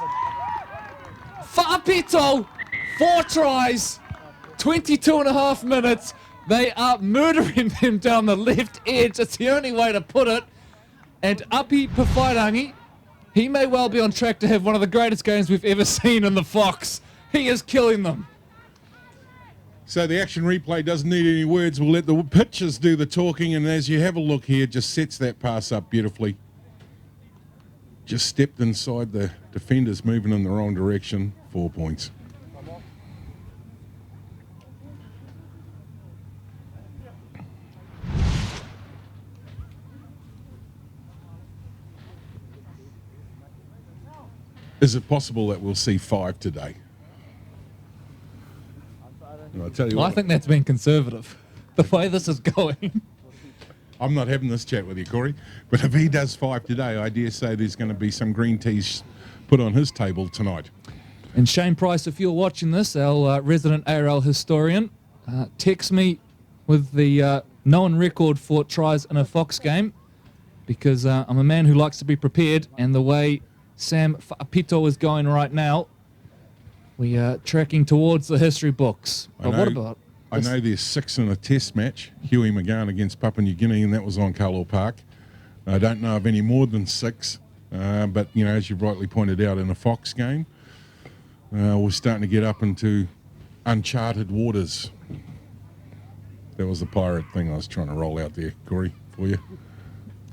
Whaapito, 4 tries, 22 and a half minutes. They are murdering them down the left edge. It's the only way to put it. And Uppy Pawhairangi, he may well be on track to have one of the greatest games we've ever seen in the Fox. He is killing them. So the action replay doesn't need any words. We'll let the pitchers do the talking, and as you have a look here, just sets that pass up beautifully. Just stepped inside the defenders, moving in the wrong direction. 4 points. Is it possible that we'll see 5 today? I'll tell you Well, what, I think that's been conservative, the way this is going. I'm not having this chat with you, Corey, but if he does 5 today, I dare say there's going to be some green teas put on his table tonight. And Shane Price, if you're watching this, our resident ARL historian, text me with the known record for tries in a Fox game, because I'm a man who likes to be prepared, and the way Sam Whaapito is going right now, we are tracking towards the history books. But what about... I know there's 6 in a test match, Huey McGann against Papua New Guinea, and that was on Carlo Park. I don't know of any more than 6, but, you know, as you rightly pointed out, in a Fox game, we're starting to get up into uncharted waters. That was the pirate thing I was trying to roll out there, Corey, for you.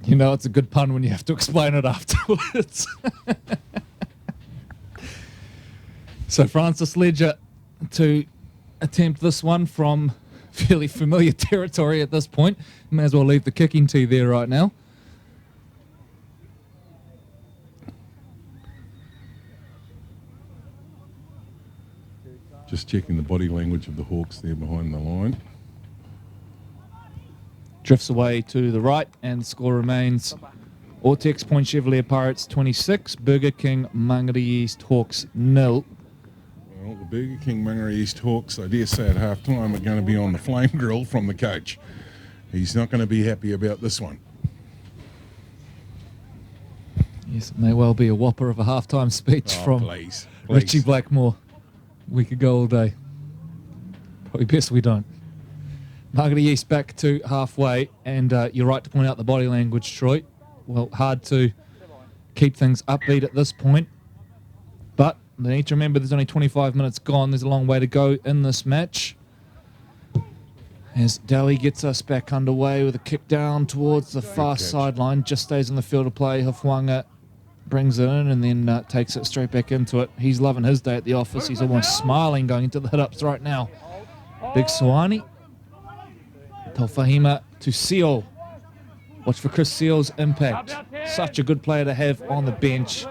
You know, it's a good pun when you have to explain it afterwards. So Francis Ledger to attempt this one from fairly familiar territory at this point. May as well leave the kicking tee there right now. Just checking the body language of the Hawks there behind the line. Drifts away to the right, and the score remains Ortex Point Chevalier Pirates 26, Burger King Mangere East Hawks 0. Well, the Burger King Mangere East Hawks, I dare say at half-time, are going to be on the flame grill from the coach. He's not going to be happy about this one. Yes, it may well be a whopper of a halftime speech from Please. Ritchie Blackmore. We could go all day. Probably best we don't. Mangere East back to halfway, and you're right to point out the body language, Troy. Well, hard to keep things upbeat at this point, but they need to remember there's only 25 minutes gone. There's a long way to go in this match. As Dowie gets us back underway with a kick down towards the far sideline, just stays on the field of play. Hawanga brings it in and then takes it straight back into it. He's loving his day at the office. He's almost smiling going into the hit-ups right now. Big Suani. Taufahima to Seal. Watch for Chris Seal's impact. Such a good player to have on the bench.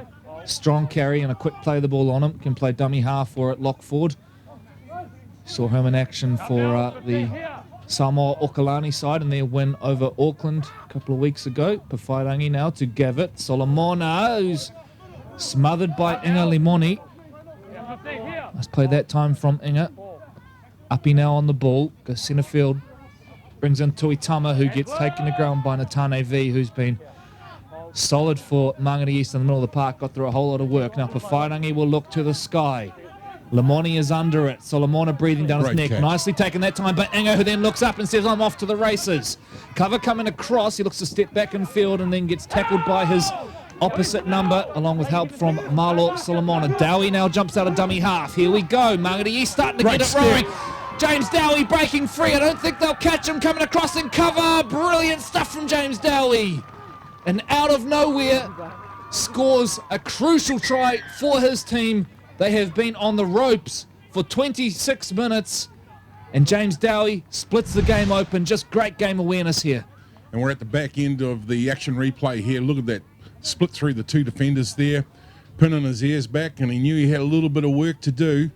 Strong carry and a quick play the ball on him. Can play dummy half or at lock forward. Saw him in action for the Samoa Okalani side in their win over Auckland a couple of weeks ago. Pawhairangi now to Gavitt. Solomona, who's smothered by Inga Limoni. Let's play that time from Inga. Uppy now on the ball. Goes centre field. Brings in Tuitama, who gets taken to ground by Natane V, who's been solid for Mangere East in the middle of the park. Got through a whole lot of work. Now Pawhairangi will look to the sky. Lamoni is under it. Solomona breathing down his neck. Catch. Nicely taken that time by Inga, who then looks up and says, I'm off to the races. Cover coming across. He looks to step back in field and then gets tackled by his opposite number, along with help from Marlo Solomona. Dowie now jumps out of dummy half. Here we go. Mangere East starting to get it rolling. James Dowie breaking free. I don't think they'll catch him coming across in cover. Brilliant stuff from James Dowie. And out of nowhere, scores a crucial try for his team. They have been on the ropes for 26 minutes. And James Dowie splits the game open. Just great game awareness here. And we're at the back end of the action replay here. Look at that split through the two defenders there. Pinning his ears back, and he knew he had a little bit of work to do.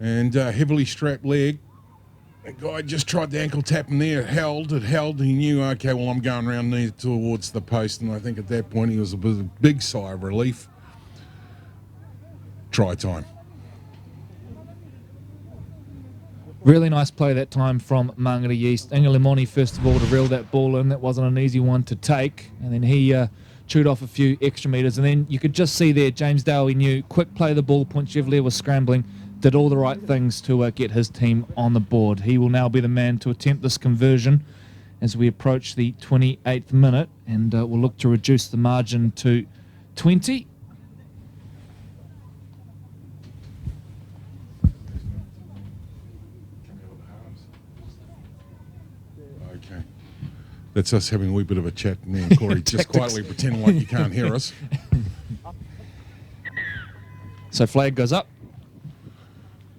And heavily strapped leg. The guy just tried the ankle tap him there. It held. He knew, okay, well, I'm going around there towards the post. And I think at that point he was a big sigh of relief. Try time. Really nice play that time from Mangere East. Inga Limoni, first of all, to reel that ball in. That wasn't an easy one to take. And then he chewed off a few extra metres. And then you could just see there, James Dowie knew, quick play the ball. Point Chevalier was scrambling. Did all the right things to get his team on the board. He will now be the man to attempt this conversion as we approach the 28th minute. And we'll look to reduce the margin to 20. Okay. That's us having a wee bit of a chat now, Corey. Just quietly pretending like you can't hear us. So flag goes up.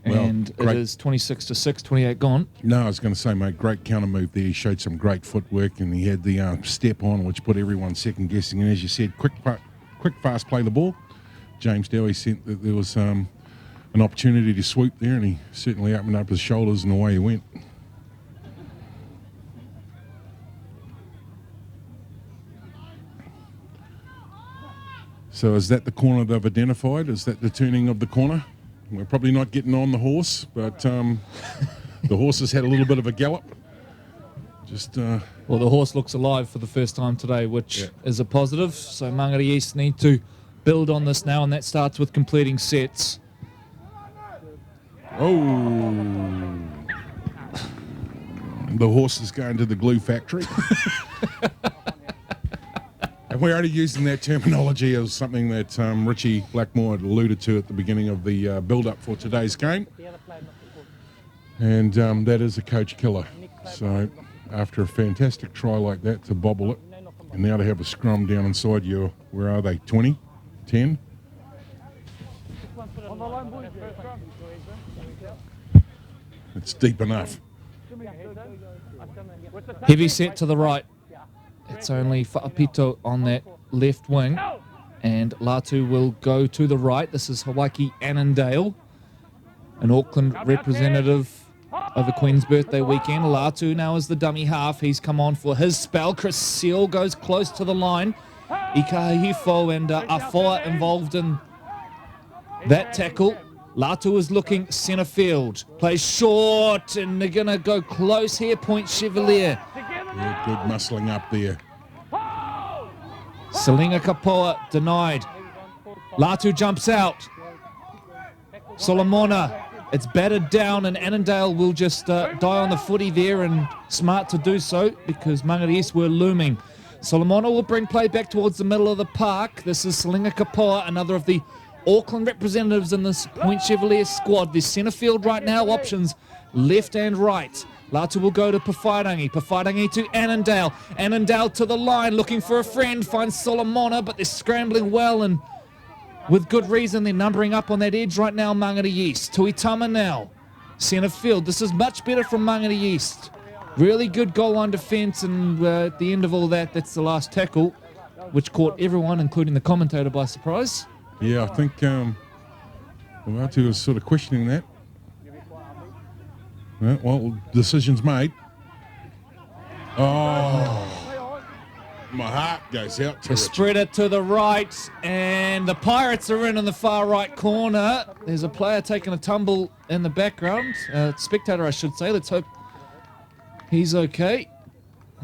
Well, and great. it is 26-6, 28 gone. No, I was going to say, mate, great counter move there. He showed some great footwork, and he had the step on, which put everyone second guessing. And as you said, quick, fast play the ball. James Dowie sent that there was an opportunity to swoop there, and he certainly opened up his shoulders, and away he went. So is that the corner they've identified? Is that the turning of the corner? We're probably not getting on the horse, but the horse has had a little bit of a gallop. Well, the horse looks alive for the first time today, which is a positive. So Mangere East need to build on this now, and that starts with completing sets. Oh. The horse is going to the glue factory. And we're only using that terminology as something that Ritchie Blackmore had alluded to at the beginning of the build-up for today's game. And that is a coach killer. So after a fantastic try like that to bobble it, and now to have a scrum down inside your, where are they, 20? 10? It's deep enough. Heavy set to the right. It's only Fa'apito on that left wing. And Latu will go to the right. This is Hawaiki Annandale, an Auckland representative over Queen's birthday weekend. Latu now is the dummy half. He's come on for his spell. Chris Seal goes close to the line. Ikahifo and Afoa involved in that tackle. Latu is looking centre field. Plays short, and they're going to go close here. Point Chevalier. Yeah, good muscling up there. Salinga Kapoa denied. Latu jumps out. Solomona, it's battered down, and Annandale will just die on the footy there, and smart to do so because Mangere East were looming. Solomona will bring play back towards the middle of the park. This is Salinga Kapoa, another of the Auckland representatives in this Point Chevalier squad. There's centre field right now, options left and right. Latu will go to Pawhairangi. Pawhairangi to Annandale. Annandale to the line, looking for a friend. Finds Solomona, but they're scrambling well and with good reason. They're numbering up on that edge right now, Mangere East. Tuitama now. Centre field. This is much better from Mangere East. Really good goal line defence, and at the end of all that, that's the last tackle, which caught everyone, including the commentator, by surprise. Yeah, I think Latu was sort of questioning that. Yeah, well, decision's made. Oh, my heart goes out to The Ritchie. spreader to the right, and the Pirates are in the far right corner. There's a player taking a tumble in the background. Spectator, I should say. Let's hope he's okay.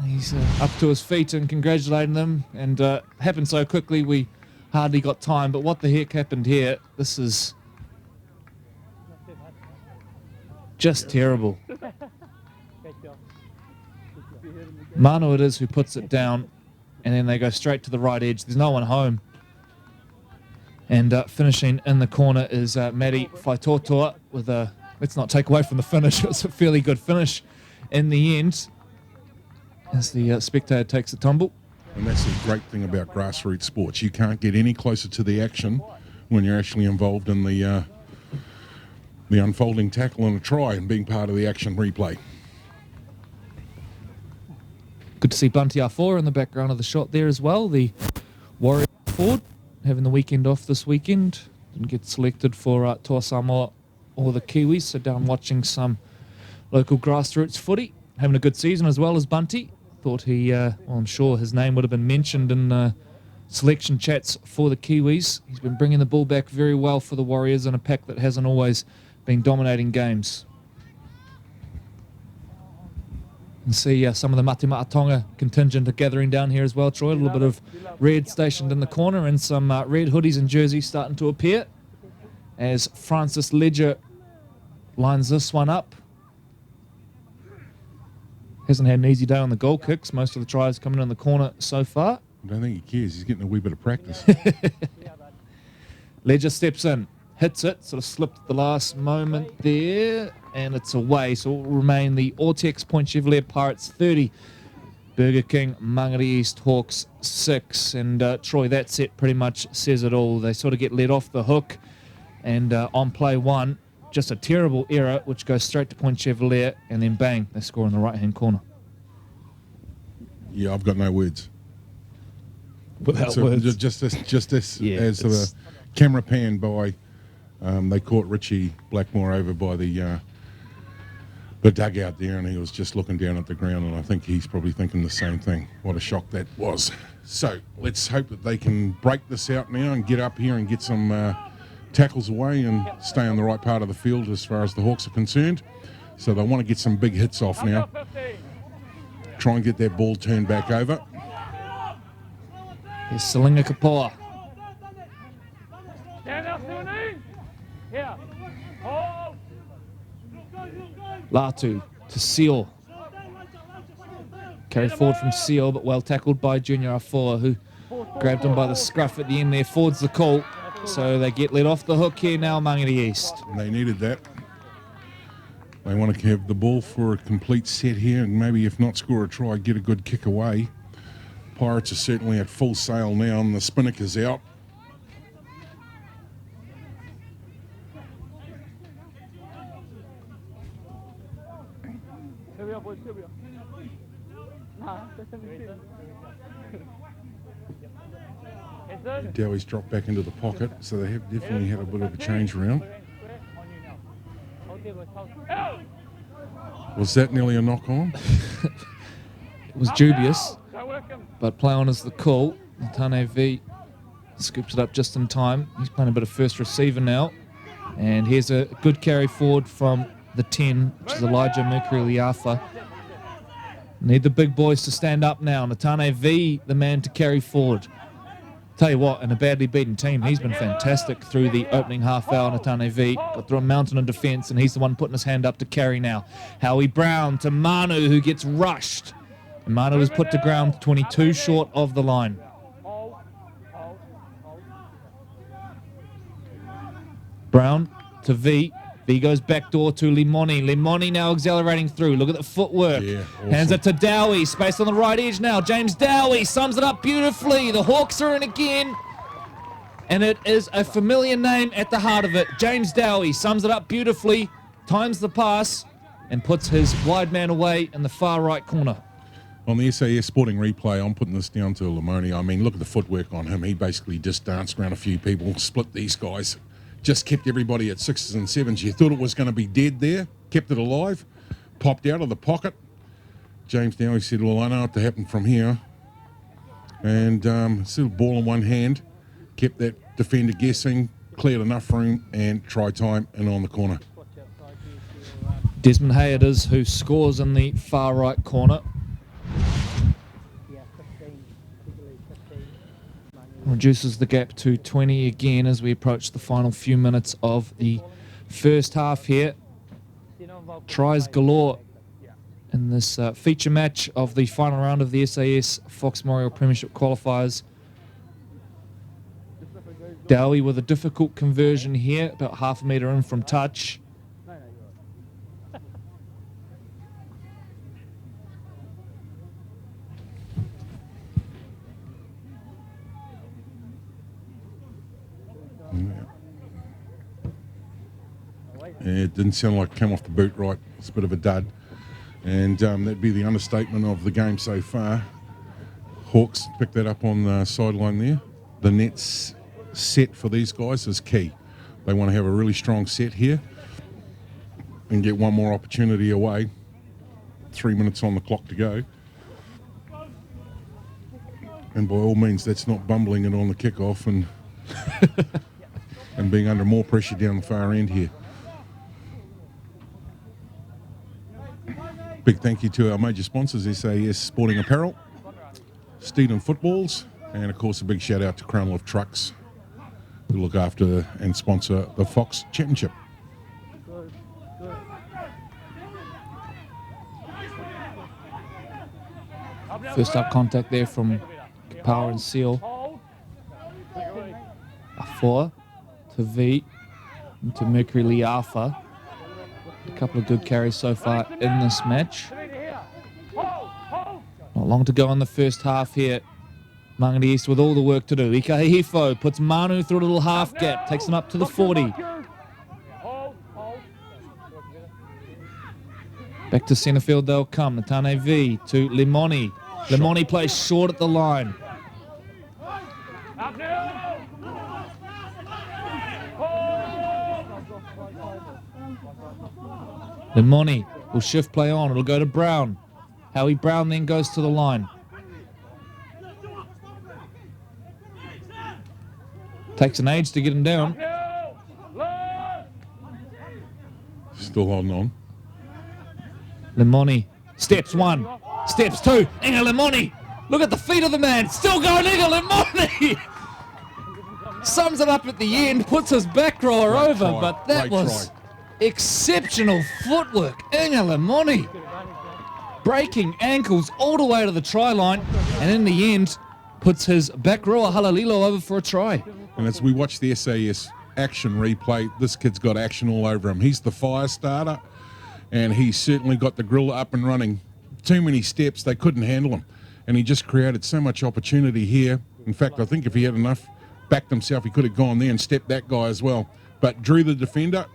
He's up to his feet and congratulating them. And happened so quickly we hardly got time. But what the heck happened here? This is just terrible. Manu it is who puts it down, and then they go straight to the right edge. There's no one home. And finishing in the corner is Matty Faitotoa with a, let's not take away from the finish, it was a fairly good finish in the end as the spectator takes a tumble. And that's the great thing about grassroots sports. You can't get any closer to the action when you're actually involved in the unfolding tackle and a try and being part of the action replay. Good to see Bunty R4 in the background of the shot there as well. The Warrior forward having the weekend off this weekend. Didn't get selected for Toa Samoa or the Kiwis, so down watching some local grassroots footy. Having a good season as well as Bunty. Thought he, well, I'm sure his name would have been mentioned in selection chats for the Kiwis. He's been bringing the ball back very well for the Warriors in a pack that hasn't always been dominating games. And see some of the Mate Maatonga contingent are gathering down here as well, Troy. A little bit of red stationed in the corner and some red hoodies and jerseys starting to appear as Francis Ledger lines this one up. Hasn't had an easy day on the goal kicks. Most of the tries coming in the corner so far. I don't think he cares. He's getting a wee bit of practice. Ledger steps in, hits it, sort of slipped at the last moment there, and it's away. So it will remain the Ortex Point Chevalier Pirates 30, Burger King Mangere East Hawks 6. And Troy, that set pretty much says it all. They sort of get let off the hook, and on play one, just a terrible error, which goes straight to Point Chevalier, and then bang, they score in the right-hand corner. Yeah, I've got no words. Without So words. just this Yeah, as the camera panned by, they caught Ritchie Blackmore over by the dugout there, and he was just looking down at the ground, and I think he's probably thinking the same thing. What a shock that was. So let's hope that they can break this out now and get up here and get some tackles away and stay on the right part of the field as far as the Hawks are concerned. So they want to get some big hits off now. Try and get that ball turned back over. Here's Salinga Kapoa. Stand up, Sunni. Here. Hold. Latu to Seal. Carry forward from Seal, but well tackled by Junior Afoa, who grabbed him by the scruff at the end there. Forwards the call. So they get let off the hook here now, Mangere East. They needed that. They want to have the ball for a complete set here and maybe if not score a try, get a good kick away. Pirates are certainly at full sail now and the spinnaker's out. Dowie's dropped back into the pocket, so they have definitely had a bit of a change around. Was that nearly a knock on? It was dubious, but play on is the call. Tane V scoops it up just in time. He's playing a bit of first receiver now. And here's a good carry forward from the 10, which is Elijah Mercury Liafa. Need the big boys to stand up now. Natane V, the man to carry forward. Tell you what, in a badly beaten team, he's been fantastic through the opening half hour. Natane V got through a mountain of defence, and he's the one putting his hand up to carry now. Howie Brown to Manu, who gets rushed. And Manu is put to ground 22 short of the line. Brown to V, B goes backdoor to Limoni. Limoni now accelerating through. Look at the footwork. Yeah, awesome. Hands it to Dowie. Space on the right edge now. James Dowie sums it up beautifully. The Hawks are in again. And it is a familiar name at the heart of it. James Dowie sums it up beautifully, times the pass, and puts his wide man away in the far right corner. On the SAS Sporting replay, I'm putting this down to Limoni. I mean, look at the footwork on him. He basically just danced around a few people, split these guys, just kept everybody at 6s and 7s. You thought it was going to be dead there, kept it alive, popped out of the pocket. James Dowie said, well, I know what to happen from here. And still ball in one hand, kept that defender guessing, cleared enough room, and try time and on the corner. Desmond Hay it is who scores in the far right corner. Reduces the gap to 20 again as we approach the final few minutes of the first half here. Tries galore in this feature match of the final round of the SAS Fox Memorial Premiership qualifiers. Dowie with a difficult conversion here, about half a metre in from touch. Yeah, it didn't sound like it came off the boot right. It's a bit of a dud. And that'd be the understatement of the game so far. Hawks picked that up on the sideline there. The net's set for these guys is key. They want to have a really strong set here and get one more opportunity away. 3 minutes on the clock to go. And by all means, that's not bumbling it on the kickoff and and being under more pressure down the far end here. Big thank you to our major sponsors, SAS Sporting Apparel, Steedham Footballs, and of course a big shout out to Crown Lift Trucks, who look after and sponsor the Fox Championship. First up contact there from Power and Seal. A4 to V into Mercury Liafa. A couple of good carries so far in this match. Not long to go in the first half here. Mangere East with all the work to do. Ika Hifo puts Manu through a little half gap, takes him up to the 40. Back to centre field they'll come. Natane V to Limoni. Limoni plays short at the line. Limoni will shift play on. It'll go to Brown. Howie Brown then goes to the line. Takes an age to get him down. Still holding on. Limoni. Steps one. Steps two. Inga Limoni. Look at the feet of the man. Still going Inga Limoni. Sums it up at the end. Puts his back rower over. Try. But that Great was try. exceptional footwork. Inga Limoni. Breaking ankles all the way to the try line. And in the end, puts his back rower Halalilo over for a try. And as we watch the SAS action replay, this kid's got action all over him. He's the fire starter, and he's certainly got the grill up and running. Too many steps, they couldn't handle him. And he just created so much opportunity here. In fact, I think if he had enough, backed himself, he could have gone there and stepped that guy as well. But drew the defender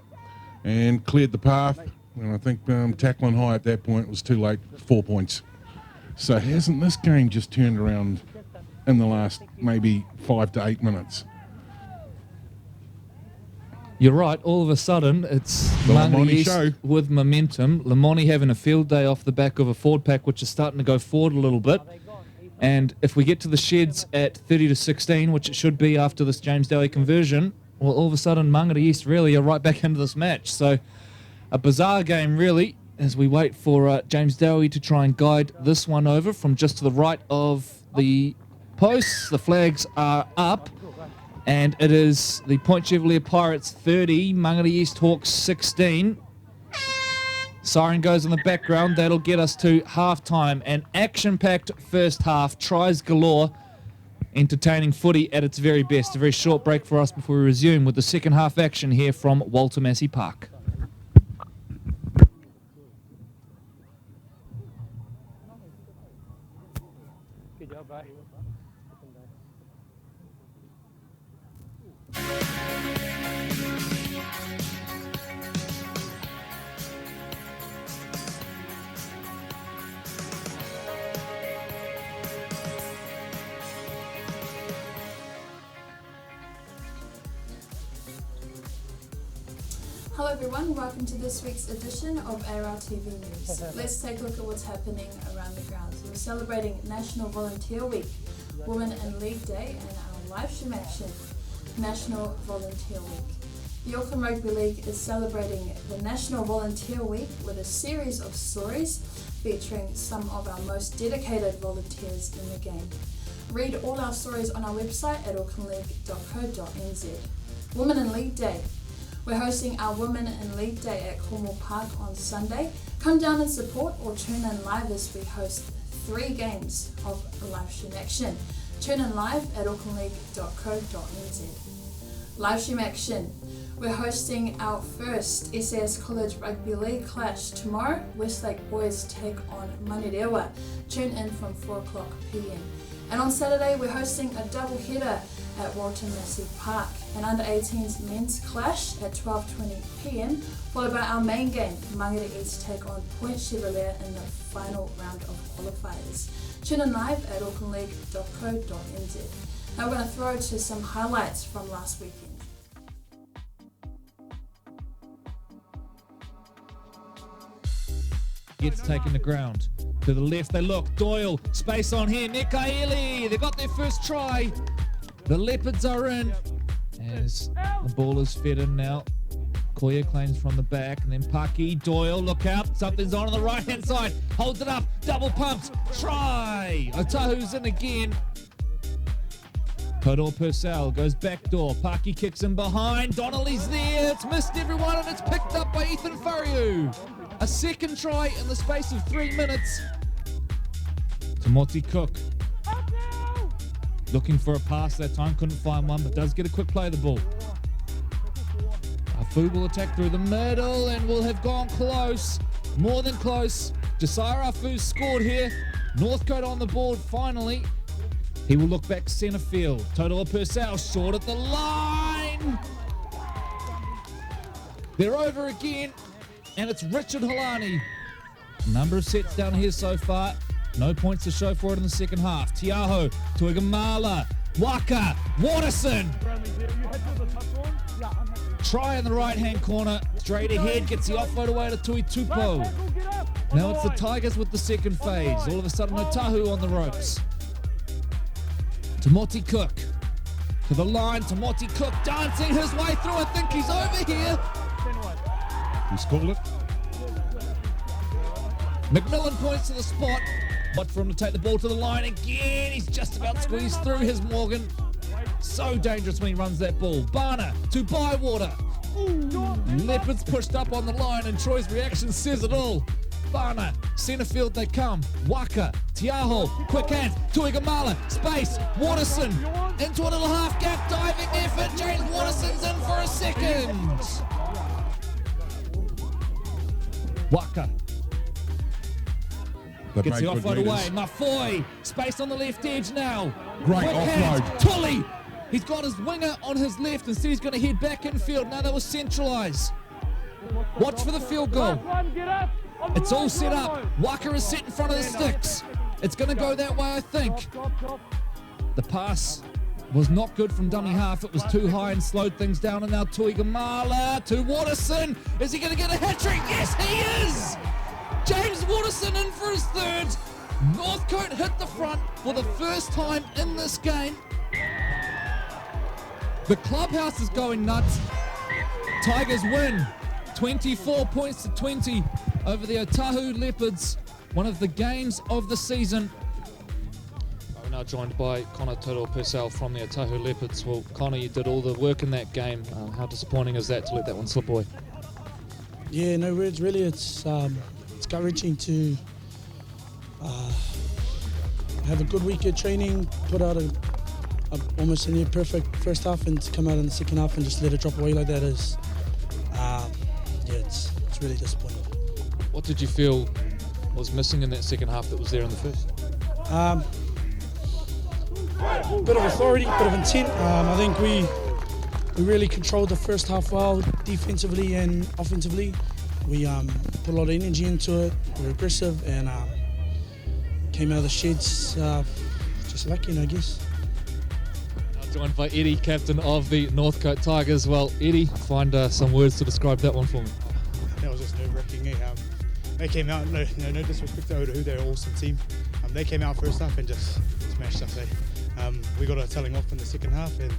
and cleared the path. And I think tackling high at that point was too late, 4 points. So hasn't this game just turned around in the last maybe 5 to 8 minutes? You're right. All of a sudden, it's The Mangere Limoni East show. with momentum. Limoni having a field day off the back of a forward pack, which is starting to go forward a little bit. And if we get to the sheds at 30 to 16, which it should be after this James Dowie conversion, well, all of a sudden, Mangere East really are right back into this match. So a bizarre game, really, as we wait for James Dowie to try and guide this one over from just to the right of the posts. The flags are up. And it is the Point Chevalier Pirates 30, Mangere East Hawks 16. Siren goes in the background. That'll get us to half-time. An action-packed first half. Tries galore. Entertaining footy at its very best. A very short break for us before we resume with the second half action here from Walter Massey Park. Good job, bye. Hello everyone, welcome to this week's edition of ARL TV News. Let's take a look at what's happening around the grounds. We're celebrating National Volunteer Week, Women in League Day, and our live stream action, National Volunteer Week. The Auckland Rugby League is celebrating the National Volunteer Week with a series of stories featuring some of our most dedicated volunteers in the game. Read all our stories on our website at aucklandleague.co.nz. Women in League Day. We're hosting our Women in League Day at Cornwall Park on Sunday. Come down and support or tune in live as we host 3 games of live stream action. Tune in live at aucklandleague.co.nz. Live stream action. We're hosting our first SAS College Rugby League clash tomorrow. Westlake Boys take on Manurewa. Tune in from 4:00 p.m. And on Saturday, we're hosting a double header at Walter Massey Park, an under-18s men's clash at 12:20 p.m, followed by our main game, Mangere East take on Chevalier in the final round of qualifiers. Tune in live at aucklandleague.co.nz. Now we're going to throw to some highlights from last weekend. Gets taken the ground. To the left they look. Doyle, space on here. Nikaeli, they got their first try. The Leopards are in. As the ball is fed in now. Koya claims from the back, and then Paki, Doyle, look out. Something's on the right-hand side. Holds it up. Double pumps. Try. Otahu's in again. Cody Purcell goes back door. Paki kicks him behind. Donnelly's there. It's missed everyone, and it's picked up by Ethan Fariu. A second try in the space of 3 minutes. Timothy Cook. Looking for a pass that time, couldn't find one, but does get a quick play of the ball. Afu will attack through the middle and will have gone close, more than close. Josiah Afu scored here. Northcote on the board finally. He will look back centre field. Total Purcell short at the line. They're over again, and it's Richard Holani. Number of sets down here so far. No points to show for it in the second half. Tiaho, Tuigamala, Waka, Waterson. Try in the right-hand corner. Straight ahead, gets the offload away to Tui Tupo. Now it's the Tigers with the second phase. All of a sudden, Otahu on the ropes. Timothy Cook to the line. Timothy Cook dancing his way through. I think he's over here. He's called it. McMillan points to the spot. But for him to take the ball to the line again, he's just about squeezed through his Morgan. So dangerous when he runs that ball. Barner to Bywater. Leopards pushed up on the line, and Troy's reaction says it all. Barner, centre field they come. Waka, Tiaho, quick hands, Tuigamala, space, Waterson, into a little half gap, diving effort. James Waterson's in for a second. Waka. Gets the offload away. Mafoy, space on the left edge now. Great quick offload. hands, Tully. He's got his winger on his left. Instead, he's going to head back infield. Now they will centralise. Watch for the field goal. It's all set up. Walker is set in front of the sticks. It's going to go that way, I think. The pass was not good from dummy half. It was too high and slowed things down. And now Tuigamala to Waterson. Is he going to get a hat-trick? Yes, he is! James Waterson in for his third. Northcote hit the front for the first time in this game. The clubhouse is going nuts. Tigers win 24 points to 20 over the Otahu Leopards. One of the games of the season. We're now joined by Connor Total Purcell from the Otahu Leopards. Well, Connor, you did all the work in that game. How disappointing is that to let that one slip away? Yeah, no words really. It's gut-wrenching to have a good week of training, put out almost a near perfect first half, and to come out in the second half and just let it drop away like that is, it's really disappointing. What did you feel was missing in that second half that was there in the first? bit of authority, bit of intent. I think we really controlled the first half well, defensively and offensively. We put a lot of energy into it. We were aggressive and came out of the sheds just lucky, I guess. Joined by Eddie, captain of the Northcote Tigers. Well, Eddie, find some words to describe that one for me. That was just nerve-wracking. They came out, no disrespect to Otahu, they're an awesome team. They came out first half and just smashed us. We got a telling off in the second half, and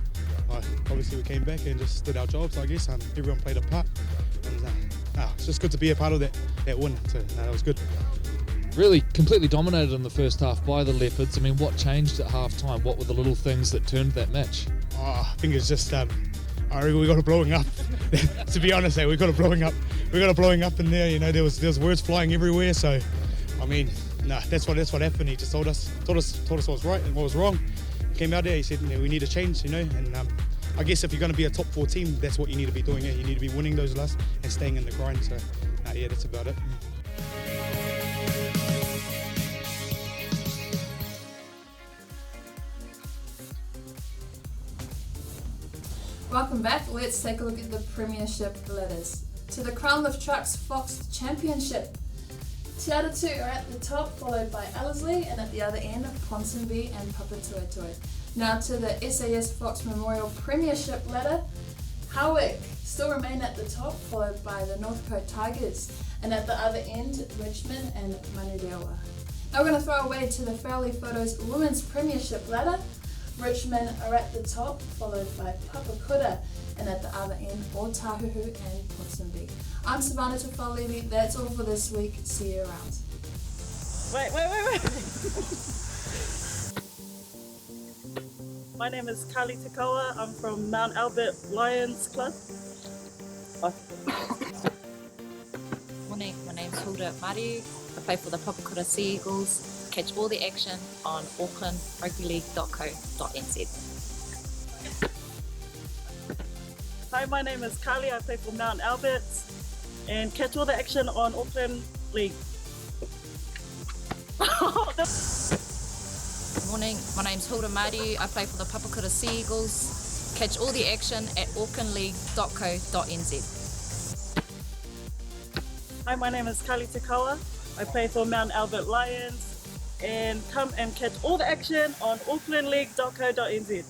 obviously we came back and just did our jobs, I guess. Everyone played a part. And, it's just good to be a part of that win. So that was good. Really completely dominated in the first half by the Leopards. I mean, what changed at half-time? What were the little things that turned that match? I think it's just, I reckon we got it blowing up. To be honest, we got it blowing up. We got it blowing up in there. There was words flying everywhere. So, I mean, that's what happened. He just told us what was right and what was wrong. He came out there. He said, we need a change. And I guess if you're going to be a top 4 team, that's what you need to be doing. You need to be winning those lasts and staying in the grind. So, yeah, that's about it. Welcome back. Let's take a look at the Premiership ladders. To the Crown Lift Trucks Fox Championship. Te Atatū are at the top, followed by Ellerslie, and at the other end, Ponsonby and Papatoetoe. Now to the SAS Fox Memorial Premiership ladder. Howick still remain at the top, followed by the Northcote Tigers, and at the other end, Richmond and Manurewa. Now we're going to throw away to the Fowley Photos Women's Premiership ladder. Richmond are at the top, followed by Papakura, and at the other end, Otahuhu and Ponsonby. I'm Savannah Tafalevi. That's all for this week. See you around. Wait. My name is Kali Takawa. I'm from Mount Albert Lions Club. Morning, my name's Hilda Mari. I play for the Papakura Sea Eagles. Catch all the action on aucklandrugbyleague.co.nz. Hi, my name is Kali. I play for Mount Albert. And catch all the action on Auckland League. Morning, my name's Hilda Mari. I play for the Papakura Sea Eagles. Catch all the action at aucklandleague.co.nz. Hi, my name is Kali Takawa. I play for Mount Albert Lions. And come and catch all the action on aucklandleague.co.nz.